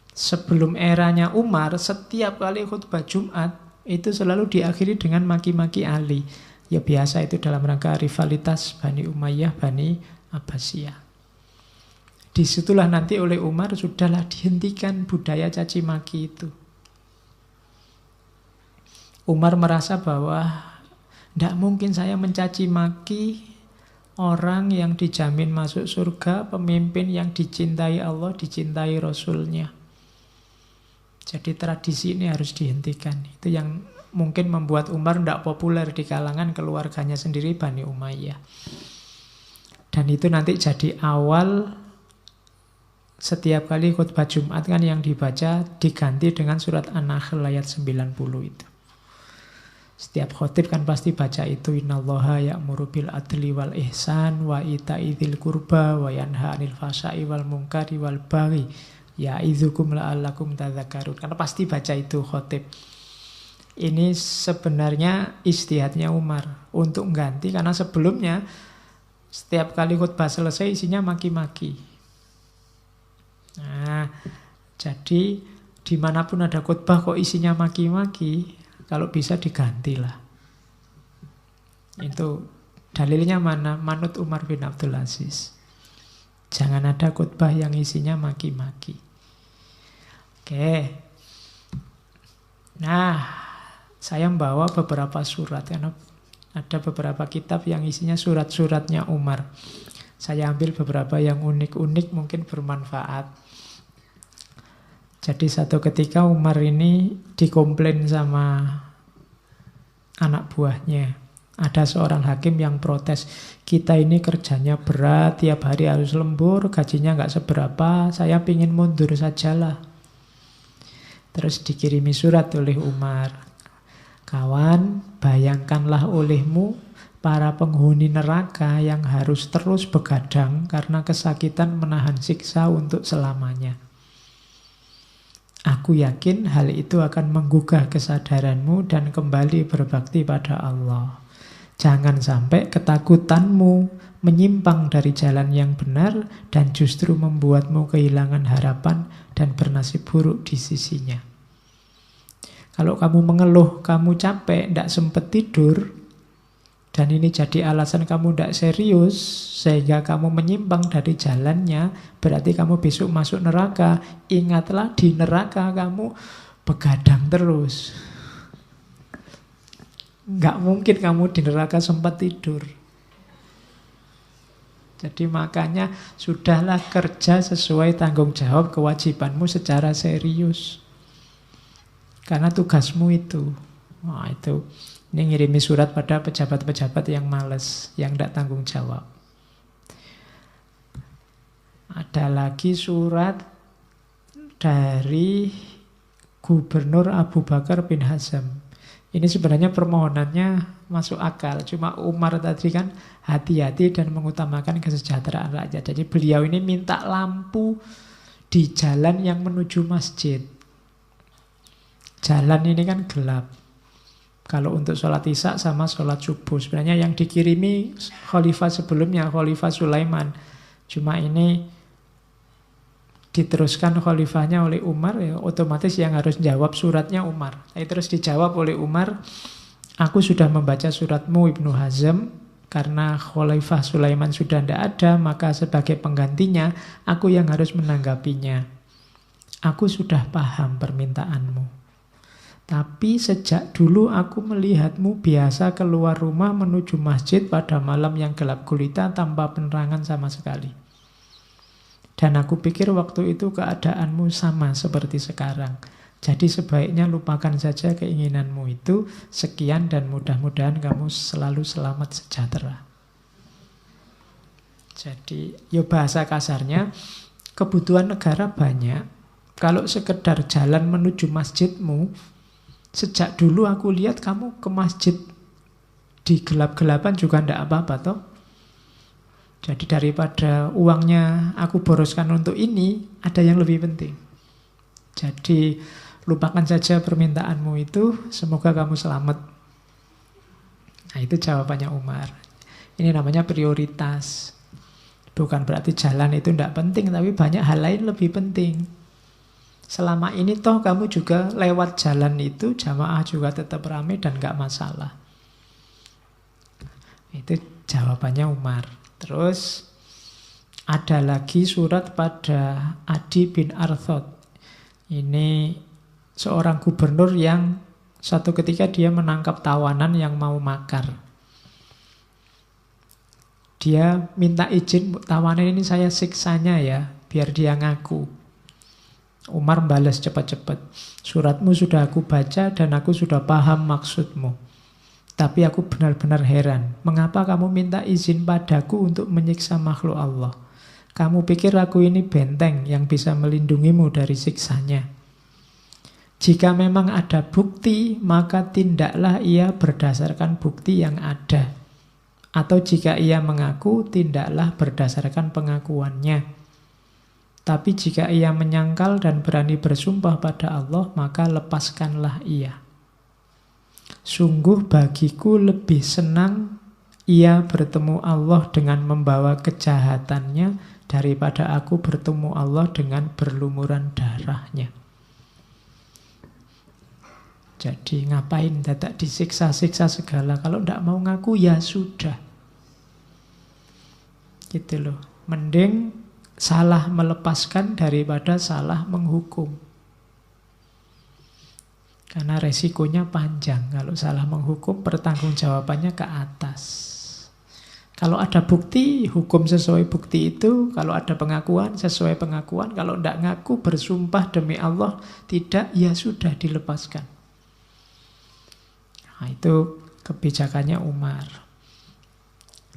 Sebelum eranya Umar, setiap kali khutbah Jumat itu selalu diakhiri dengan maki-maki Ali. Ya biasa itu dalam rangka rivalitas Bani Umayyah, Bani Abbasiyah. Disitulah nanti oleh Umar sudahlah dihentikan budaya caci maki itu. Umar merasa bahwa tidak mungkin saya mencaci maki orang yang dijamin masuk surga, pemimpin yang dicintai Allah, dicintai Rasulnya. Jadi tradisi ini harus dihentikan. Itu yang mungkin membuat Umar tidak populer di kalangan keluarganya sendiri, Bani Umayyah. Dan itu nanti jadi awal setiap kali khutbah Jumat kan yang dibaca diganti dengan surat An-Nahl ayat 90 itu. Setiap khotib kan pasti baca itu, innallaha ya'muru bil adli wal ihsan wa ita'i dzil qurba wa yanha 'anil fahsya'i wal munkari wal baghi ya'idzukum la'allakum tadzakarun. Karena pasti baca itu khotib. Ini sebenarnya ijtihadnya Umar untuk ganti, karena sebelumnya setiap kali khutbah selesai isinya maki-maki. Nah, jadi dimanapun ada khutbah kok isinya maki-maki, kalau bisa digantilah. Itu dalilnya mana? Manut Umar bin Abdul Aziz. Jangan ada khutbah yang isinya maki-maki. Oke. Nah, saya membawa beberapa surat karena ada beberapa kitab yang isinya surat-suratnya Umar. Saya ambil beberapa yang unik-unik, mungkin bermanfaat. Jadi satu ketika Umar ini dikomplain sama anak buahnya. Ada seorang hakim yang protes, kita ini kerjanya berat, tiap hari harus lembur, gajinya nggak seberapa, saya pingin mundur sajalah. Terus dikirimi surat oleh Umar. Kawan, bayangkanlah olehmu para penghuni neraka yang harus terus begadang karena kesakitan menahan siksa untuk selamanya. Aku yakin hal itu akan menggugah kesadaranmu dan kembali berbakti pada Allah. Jangan sampai ketakutanmu menyimpang dari jalan yang benar dan justru membuatmu kehilangan harapan dan bernasib buruk di sisinya. Kalau kamu mengeluh, kamu capek, tidak sempat tidur, dan ini jadi alasan kamu tidak serius, sehingga kamu menyimpang dari jalannya, berarti kamu besok masuk neraka. Ingatlah, di neraka kamu begadang terus. Nggak mungkin kamu di neraka sempat tidur. Jadi makanya sudahlah kerja sesuai tanggung jawab kewajibanmu secara serius. Karena tugasmu itu. Wah, itu. Ini ngirimi surat pada pejabat-pejabat yang malas, yang tidak tanggung jawab. Ada lagi surat dari Gubernur Abu Bakar bin Hazm. Ini sebenarnya permohonannya masuk akal. Cuma Umar tadi kan hati-hati dan mengutamakan kesejahteraan rakyat. Jadi beliau ini minta lampu di jalan yang menuju masjid. Jalan ini kan gelap. Kalau untuk sholat isya sama sholat subuh. Sebenarnya yang dikirimi khalifah sebelumnya, Khalifah Sulaiman. Cuma ini diteruskan khalifahnya oleh Umar, ya otomatis yang harus jawab suratnya Umar. Terus dijawab oleh Umar, aku sudah membaca suratmu Ibnu Hazm, karena Khalifah Sulaiman sudah tidak ada, maka sebagai penggantinya, aku yang harus menanggapinya. Aku sudah paham permintaanmu. Tapi sejak dulu aku melihatmu biasa keluar rumah menuju masjid pada malam yang gelap gulita tanpa penerangan sama sekali. Dan aku pikir waktu itu keadaanmu sama seperti sekarang. Jadi sebaiknya lupakan saja keinginanmu itu. Sekian dan mudah-mudahan kamu selalu selamat sejahtera. Jadi ya bahasa kasarnya, kebutuhan negara banyak. Kalau sekedar jalan menuju masjidmu, sejak dulu aku lihat kamu ke masjid di gelap-gelapan juga tidak apa-apa toh. Jadi daripada uangnya aku boroskan untuk ini, ada yang lebih penting. Jadi lupakan saja permintaanmu itu, semoga kamu selamat. Nah itu jawabannya Umar. Ini namanya prioritas. Bukan berarti jalan itu tidak penting, tapi banyak hal lain lebih penting. Selama ini toh kamu juga lewat jalan itu, jamaah juga tetap ramai dan gak masalah. Itu jawabannya Umar. Terus ada lagi surat pada Adi bin Arthod. Ini seorang gubernur yang suatu ketika dia menangkap tawanan yang mau makar. Dia minta izin, tawanan ini saya siksanya ya, biar dia ngaku. Umar balas cepat-cepat, suratmu sudah aku baca dan aku sudah paham maksudmu. Tapi aku benar-benar heran, mengapa kamu minta izin padaku untuk menyiksa makhluk Allah? Kamu pikir aku ini benteng yang bisa melindungimu dari siksanya? Jika memang ada bukti, maka tindaklah ia berdasarkan bukti yang ada. Atau jika ia mengaku, tindaklah berdasarkan pengakuannya. Tapi jika ia menyangkal dan berani bersumpah pada Allah, maka lepaskanlah ia. Sungguh bagiku lebih senang ia bertemu Allah dengan membawa kejahatannya daripada aku bertemu Allah dengan berlumuran darahnya. Jadi ngapain dadak disiksa-siksa segala? Kalau tidak mau ngaku ya sudah. Gitu loh. Mending salah melepaskan daripada salah menghukum. Karena resikonya panjang. Kalau salah menghukum, pertanggungjawabannya ke atas. Kalau ada bukti, hukum sesuai bukti itu. Kalau ada pengakuan, sesuai pengakuan. Kalau tidak ngaku, bersumpah demi Allah, tidak, ya sudah dilepaskan. Nah, itu kebijakannya Umar.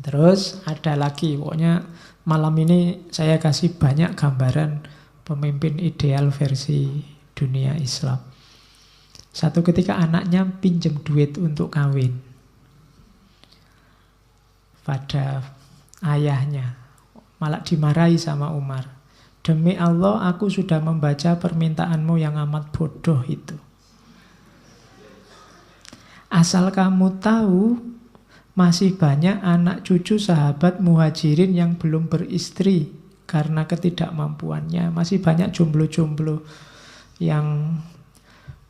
Terus ada lagi, pokoknya malam ini saya kasih banyak gambaran pemimpin ideal versi dunia Islam. Satu ketika anaknya pinjem duit untuk kawin pada ayahnya. Malah dimarahi sama Umar. Demi Allah, aku sudah membaca permintaanmu yang amat bodoh itu. Asal kamu tahu, masih banyak anak cucu sahabat muhajirin yang belum beristri karena ketidakmampuannya. Masih banyak jomblo-jomblo yang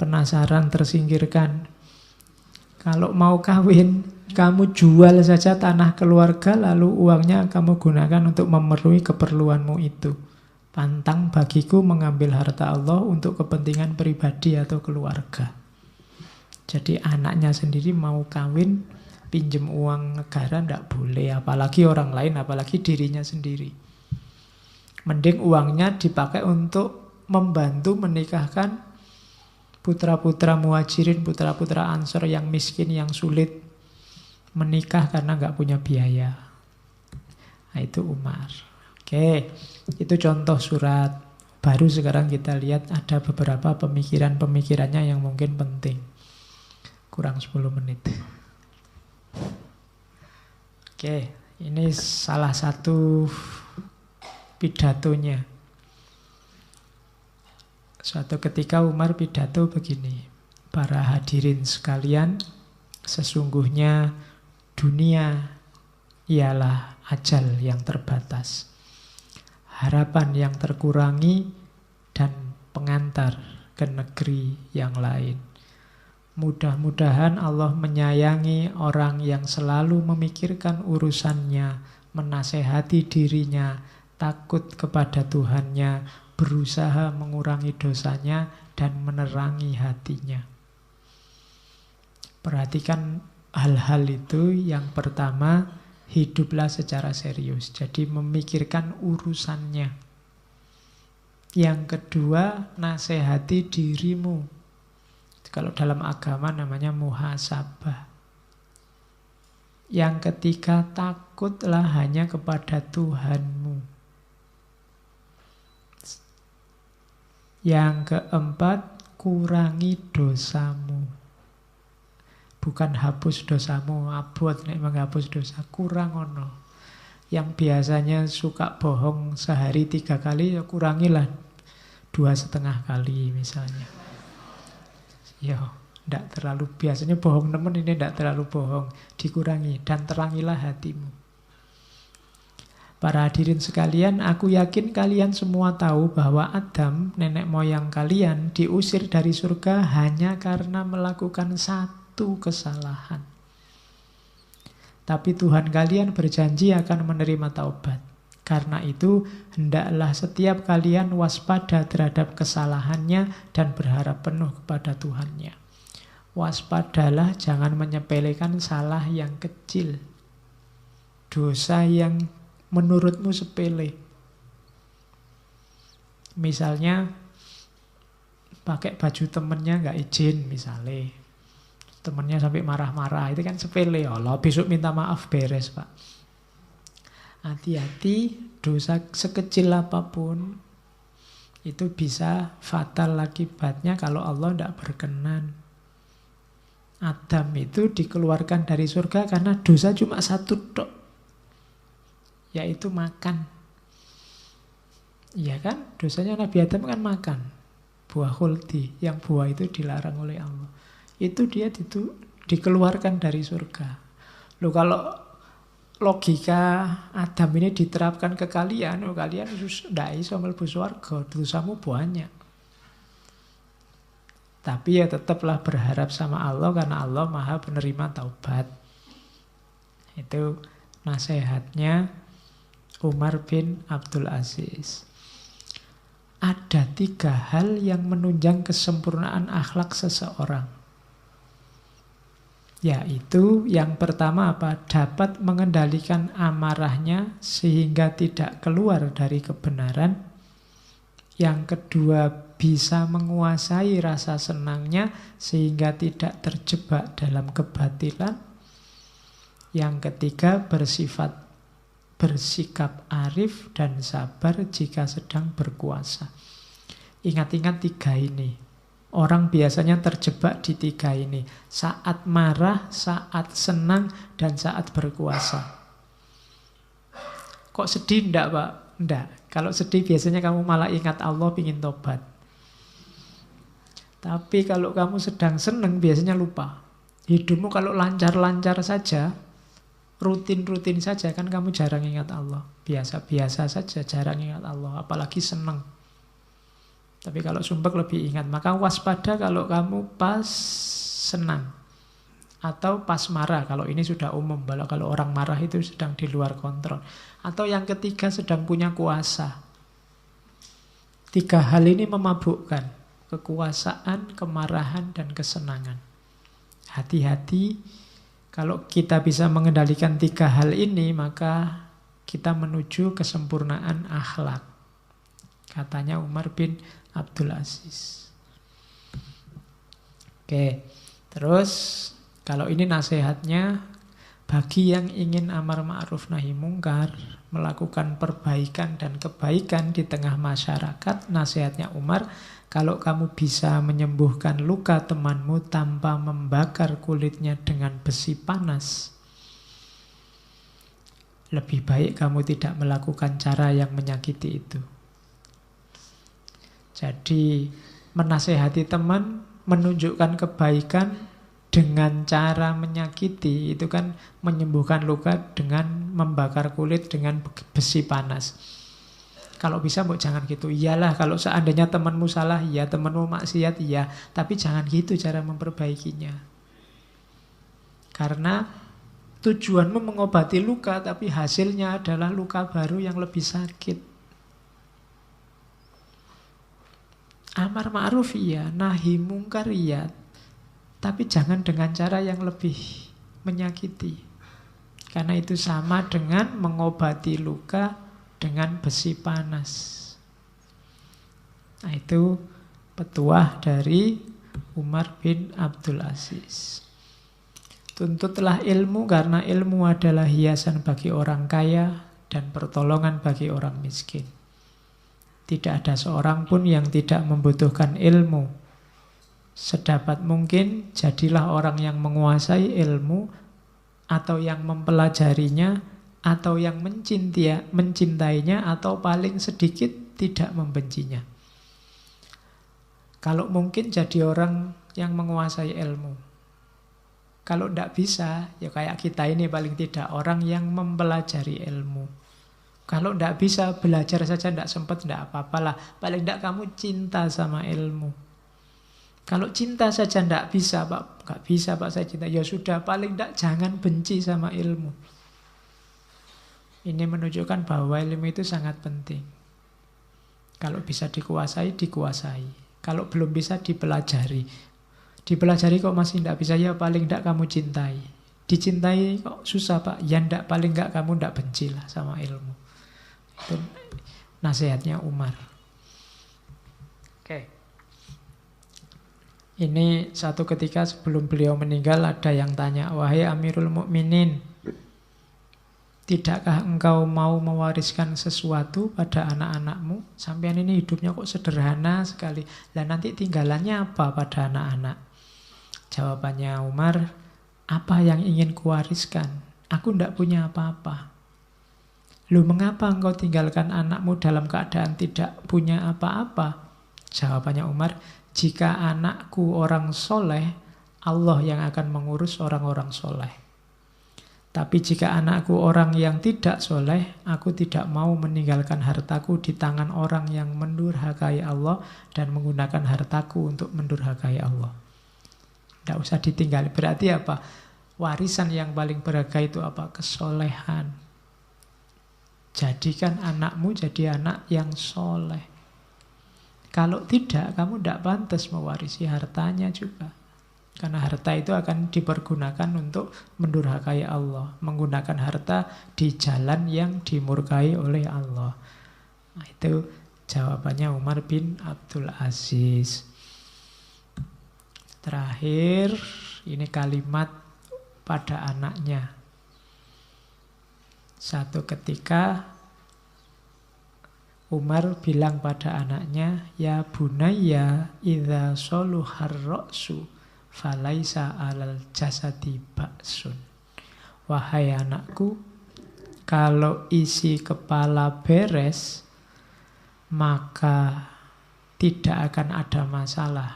penasaran, tersingkirkan. Kalau mau kawin, kamu jual saja tanah keluarga, lalu uangnya kamu gunakan untuk memenuhi keperluanmu itu. Pantang bagiku mengambil harta Allah untuk kepentingan pribadi atau keluarga. Jadi anaknya sendiri mau kawin, pinjem uang negara tidak boleh. Apalagi orang lain, apalagi dirinya sendiri. Mending uangnya dipakai untuk membantu menikahkan putra-putra muhajirin, putra-putra ansor yang miskin, yang sulit menikah karena nggak punya biaya. Nah, itu Umar. Oke, itu contoh surat. Baru sekarang kita lihat ada beberapa pemikiran-pemikirannya yang mungkin penting. Kurang 10 menit. Oke, ini salah satu pidatonya. Suatu ketika Umar pidato begini, para hadirin sekalian, sesungguhnya dunia ialah ajal yang terbatas, harapan yang terkurangi, dan pengantar ke negeri yang lain. Mudah-mudahan Allah menyayangi orang yang selalu memikirkan urusannya, menasehati dirinya, takut kepada Tuhannya, berusaha mengurangi dosanya, dan menerangi hatinya. Perhatikan hal-hal itu. Yang pertama, hiduplah secara serius. Jadi memikirkan urusannya. Yang kedua, nasihati dirimu. Kalau dalam agama namanya muhasabah. Yang ketiga, takutlah hanya kepada Tuhanmu. Yang keempat, kurangi dosamu. Bukan hapus dosamu, abot nek menghapus dosa, kurang ono. Yang biasanya suka bohong sehari 3 kali, ya kurangilah 2,5 kali misalnya. Ya, ndak terlalu, biasanya bohong temen, ini ndak terlalu bohong, dikurangi, dan terangilah hatimu. Para hadirin sekalian, aku yakin kalian semua tahu bahwa Adam, nenek moyang kalian, diusir dari surga hanya karena melakukan satu kesalahan. Tapi Tuhan kalian berjanji akan menerima taubat. Karena itu, hendaklah setiap kalian waspada terhadap kesalahannya dan berharap penuh kepada Tuhannya. Waspadalah, jangan menyepelekan salah yang kecil. Dosa yang menurutmu sepele. Misalnya pakai baju temennya nggak izin misalnya. Temennya sampai marah-marah, itu kan sepele. Allah, besok minta maaf, beres Pak. Hati-hati, dosa sekecil apapun itu bisa fatal akibatnya kalau Allah tidak berkenan. Adam itu dikeluarkan dari surga karena dosa cuma satu tok, yaitu makan. Iya kan? Dosanya Nabi Adam kan makan buah khuldi, yang buah itu dilarang oleh Allah. Itu dia dikeluarkan dari surga. Loh, kalau logika Adam ini diterapkan ke kalian, kalian tidak bisa mlebu swarga, dosamu banyak. Tapi ya tetaplah berharap sama Allah, karena Allah Maha penerima taubat. Itu nasihatnya Umar bin Abdul Aziz. Ada 3 hal yang menunjang kesempurnaan akhlak seseorang. Yaitu yang pertama apa? Dapat mengendalikan amarahnya sehingga tidak keluar dari kebenaran. Yang kedua, bisa menguasai rasa senangnya sehingga tidak terjebak dalam kebatilan. Yang ketiga, bersikap arif dan sabar jika sedang berkuasa. Ingat-ingat 3 ini. Orang biasanya terjebak di tiga ini. Saat marah, saat senang, dan saat berkuasa. Kok sedih enggak, Pak? Enggak. Kalau sedih biasanya kamu malah ingat Allah, ingin tobat. Tapi kalau kamu sedang senang biasanya lupa. Hidupmu kalau lancar-lancar saja, rutin-rutin saja, kan kamu jarang ingat Allah. Biasa-biasa saja, jarang ingat Allah. Apalagi senang. Tapi kalau sumpek lebih ingat. Maka waspada kalau kamu pas senang. Atau pas marah. Kalau ini sudah umum. Kalau orang marah itu sedang di luar kontrol. Atau yang ketiga sedang punya kuasa. Tiga hal ini memabukkan. Kekuasaan, kemarahan, dan kesenangan. Hati-hati. Kalau kita bisa mengendalikan tiga hal ini, maka kita menuju kesempurnaan akhlak. Katanya Umar bin Abdul Aziz. Oke, terus kalau ini nasihatnya bagi yang ingin amar ma'ruf nahi mungkar, melakukan perbaikan dan kebaikan di tengah masyarakat, nasihatnya Umar, kalau kamu bisa menyembuhkan luka temanmu tanpa membakar kulitnya dengan besi panas, lebih baik kamu tidak melakukan cara yang menyakiti itu. Jadi menasehati teman, menunjukkan kebaikan dengan cara menyakiti, itu kan menyembuhkan luka dengan membakar kulit dengan besi panas. Kalau bisa jangan gitu. Iyalah kalau seandainya temanmu salah, iya, temanmu maksiat, iya, tapi jangan gitu cara memperbaikinya. Karena tujuanmu mengobati luka, tapi hasilnya adalah luka baru yang lebih sakit. Amar ma'ruf iya, nahi mungkar iya, tapi jangan dengan cara yang lebih menyakiti. Karena itu sama dengan mengobati luka dengan besi panas. Nah, itu petuah dari Umar bin Abdul Aziz. Tuntutlah ilmu karena ilmu adalah hiasan bagi orang kaya dan pertolongan bagi orang miskin. Tidak ada seorang pun yang tidak membutuhkan ilmu. Sedapat mungkin jadilah orang yang menguasai ilmu, atau yang mempelajarinya, atau yang mencintainya, atau paling sedikit tidak membencinya. Kalau mungkin jadi orang yang menguasai ilmu. Kalau tidak bisa, ya kayak kita ini paling tidak orang yang mempelajari ilmu. Kalau tidak bisa, belajar saja tidak sempat, tidak apa-apalah. Paling tidak kamu cinta sama ilmu. Kalau cinta saja tidak bisa, Pak, nggak bisa Pak saya cinta. Ya sudah, paling tidak jangan benci sama ilmu. Ini menunjukkan bahwa ilmu itu sangat penting. Kalau bisa dikuasai, dikuasai. Kalau belum bisa, dipelajari. Dipelajari kok masih tidak bisa, ya paling tidak kamu cintai. Dicintai kok susah Pak, ya tidak, paling tidak kamu tidak benci lah sama ilmu. Itu nasihatnya Umar. Oke. Ini satu ketika sebelum beliau meninggal ada yang tanya, wahai Amirul Mukminin, tidakkah engkau mau mewariskan sesuatu pada anak-anakmu? Sampean ini hidupnya kok sederhana sekali. Lah nanti tinggalannya apa pada anak-anak? Jawabannya Umar, apa yang ingin kuwariskan? Aku tidak punya apa-apa. Loh, mengapa engkau tinggalkan anakmu dalam keadaan tidak punya apa-apa? Jawabannya Umar, jika anakku orang soleh, Allah yang akan mengurus orang-orang soleh. Tapi jika anakku orang yang tidak soleh, aku tidak mau meninggalkan hartaku di tangan orang yang mendurhakai Allah dan menggunakan hartaku untuk mendurhakai Allah. Tidak usah ditinggal. Berarti apa? Warisan yang paling berharga itu apa? Kesolehan. Jadikan anakmu jadi anak yang soleh. Kalau tidak, kamu tidak pantas mewarisi hartanya juga. Karena harta itu akan dipergunakan untuk mendurhakai Allah. Menggunakan harta di jalan yang dimurkai oleh Allah. Nah, itu jawabannya Umar bin Abdul Aziz. Terakhir, ini kalimat pada anaknya. Satu ketika Umar bilang pada anaknya, ya bunayya idza soluhar ra'su falaisa alal jasadi ba'sun. Wahai anakku, kalau isi kepala beres, maka tidak akan ada masalah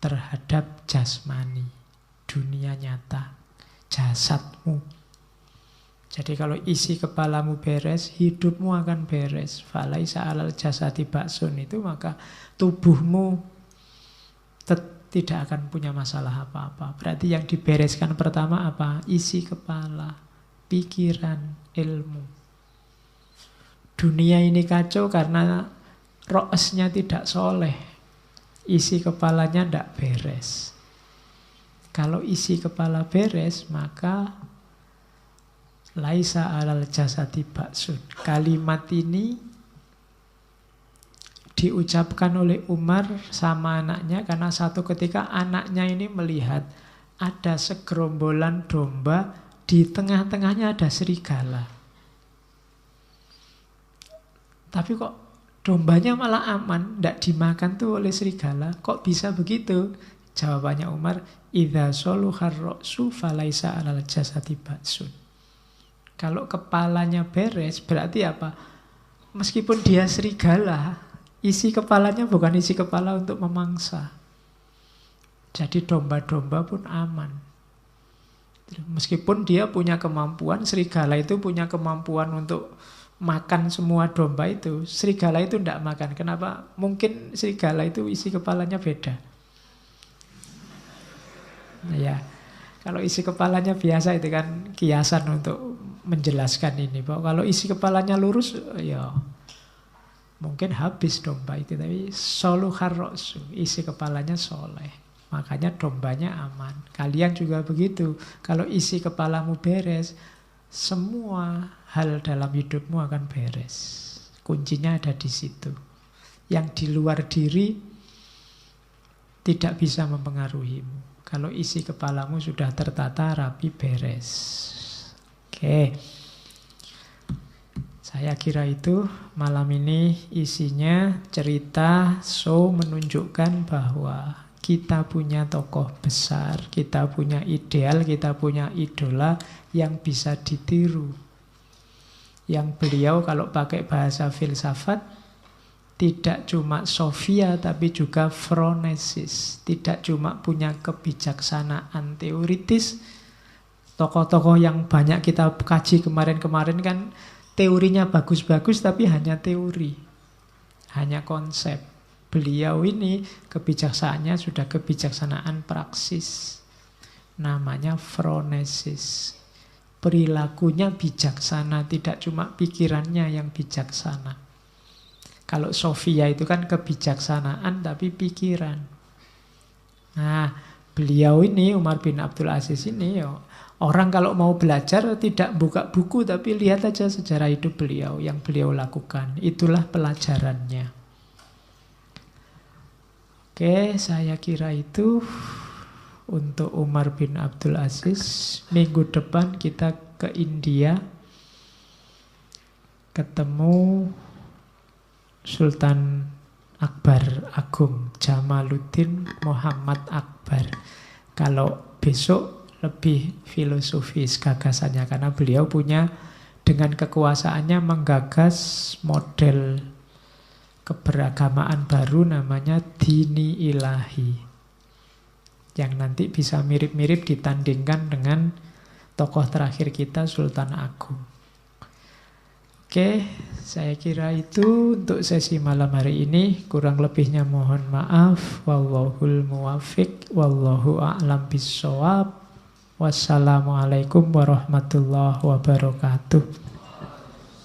terhadap jasmani, dunia nyata, jasadmu. Jadi kalau isi kepalamu beres, hidupmu akan beres. Falaisa alal jasadi ba'sun itu, maka tubuhmu tidak akan punya masalah apa-apa. Berarti yang dibereskan pertama apa? Isi kepala, pikiran, ilmu. Dunia ini kacau karena ro'asnya tidak soleh. Isi kepalanya tidak beres. Kalau isi kepala beres, maka laisa alal jasadi ba'sun. Kalimat ini diucapkan oleh Umar sama anaknya karena satu ketika anaknya ini melihat ada segerombolan domba, di tengah-tengahnya ada serigala. Tapi kok dombanya malah aman, tidak dimakan tuh oleh serigala. Kok bisa begitu? Jawabannya Umar, idza soluhar ra'su falaisa alal jasadi ba'sun. Kalau kepalanya beres, berarti apa? Meskipun dia serigala, isi kepalanya bukan isi kepala untuk memangsa. Jadi domba-domba pun aman. Meskipun dia punya kemampuan, serigala itu punya kemampuan untuk makan semua domba itu, serigala itu tidak makan. Kenapa? Mungkin serigala itu isi kepalanya beda. Ya, kalau isi kepalanya biasa itu kan kiasan untuk menjelaskan ini. Bahwa kalau isi kepalanya lurus, ya mungkin habis domba itu. Tapi soluhar ra'su, isi kepalanya soleh, makanya dombanya aman. Kalian juga begitu. Kalau isi kepalamu beres, semua hal dalam hidupmu akan beres. Kuncinya ada di situ. Yang di luar diri tidak bisa mempengaruhimu. Kalau isi kepalamu sudah tertata, rapi, beres. Oke. Saya kira itu malam ini isinya cerita menunjukkan bahwa kita punya tokoh besar, kita punya ideal, kita punya idola yang bisa ditiru. Yang beliau kalau pakai bahasa filsafat tidak cuma sofia tapi juga phronesis. Tidak cuma punya kebijaksanaan teoritis. Tokoh-tokoh yang banyak kita kaji kemarin-kemarin kan teorinya bagus-bagus tapi hanya teori, hanya konsep. Beliau ini kebijaksanaannya sudah kebijaksanaan praksis. Namanya phronesis. Perilakunya bijaksana, tidak cuma pikirannya yang bijaksana. Kalau sofia itu kan kebijaksanaan tapi pikiran. Nah, beliau ini, Umar bin Abdul Aziz ini, orang kalau mau belajar tidak buka buku tapi lihat aja sejarah hidup beliau, yang beliau lakukan. Itulah pelajarannya. Oke, saya kira itu untuk Umar bin Abdul Aziz. Minggu depan kita ke India, ketemu Sultan Akbar Agung, Jamaluddin Muhammad Akbar. Kalau besok lebih filosofis gagasannya, karena beliau punya, dengan kekuasaannya menggagas model keberagamaan baru namanya dini ilahi, yang nanti bisa mirip-mirip ditandingkan dengan tokoh terakhir kita Sultan Agung. Oke, saya kira itu untuk sesi malam hari ini. Kurang lebihnya mohon maaf. Wallahul muwaffiq, wallahu a'lam bissawab. Wassalamualaikum warahmatullahi wabarakatuh.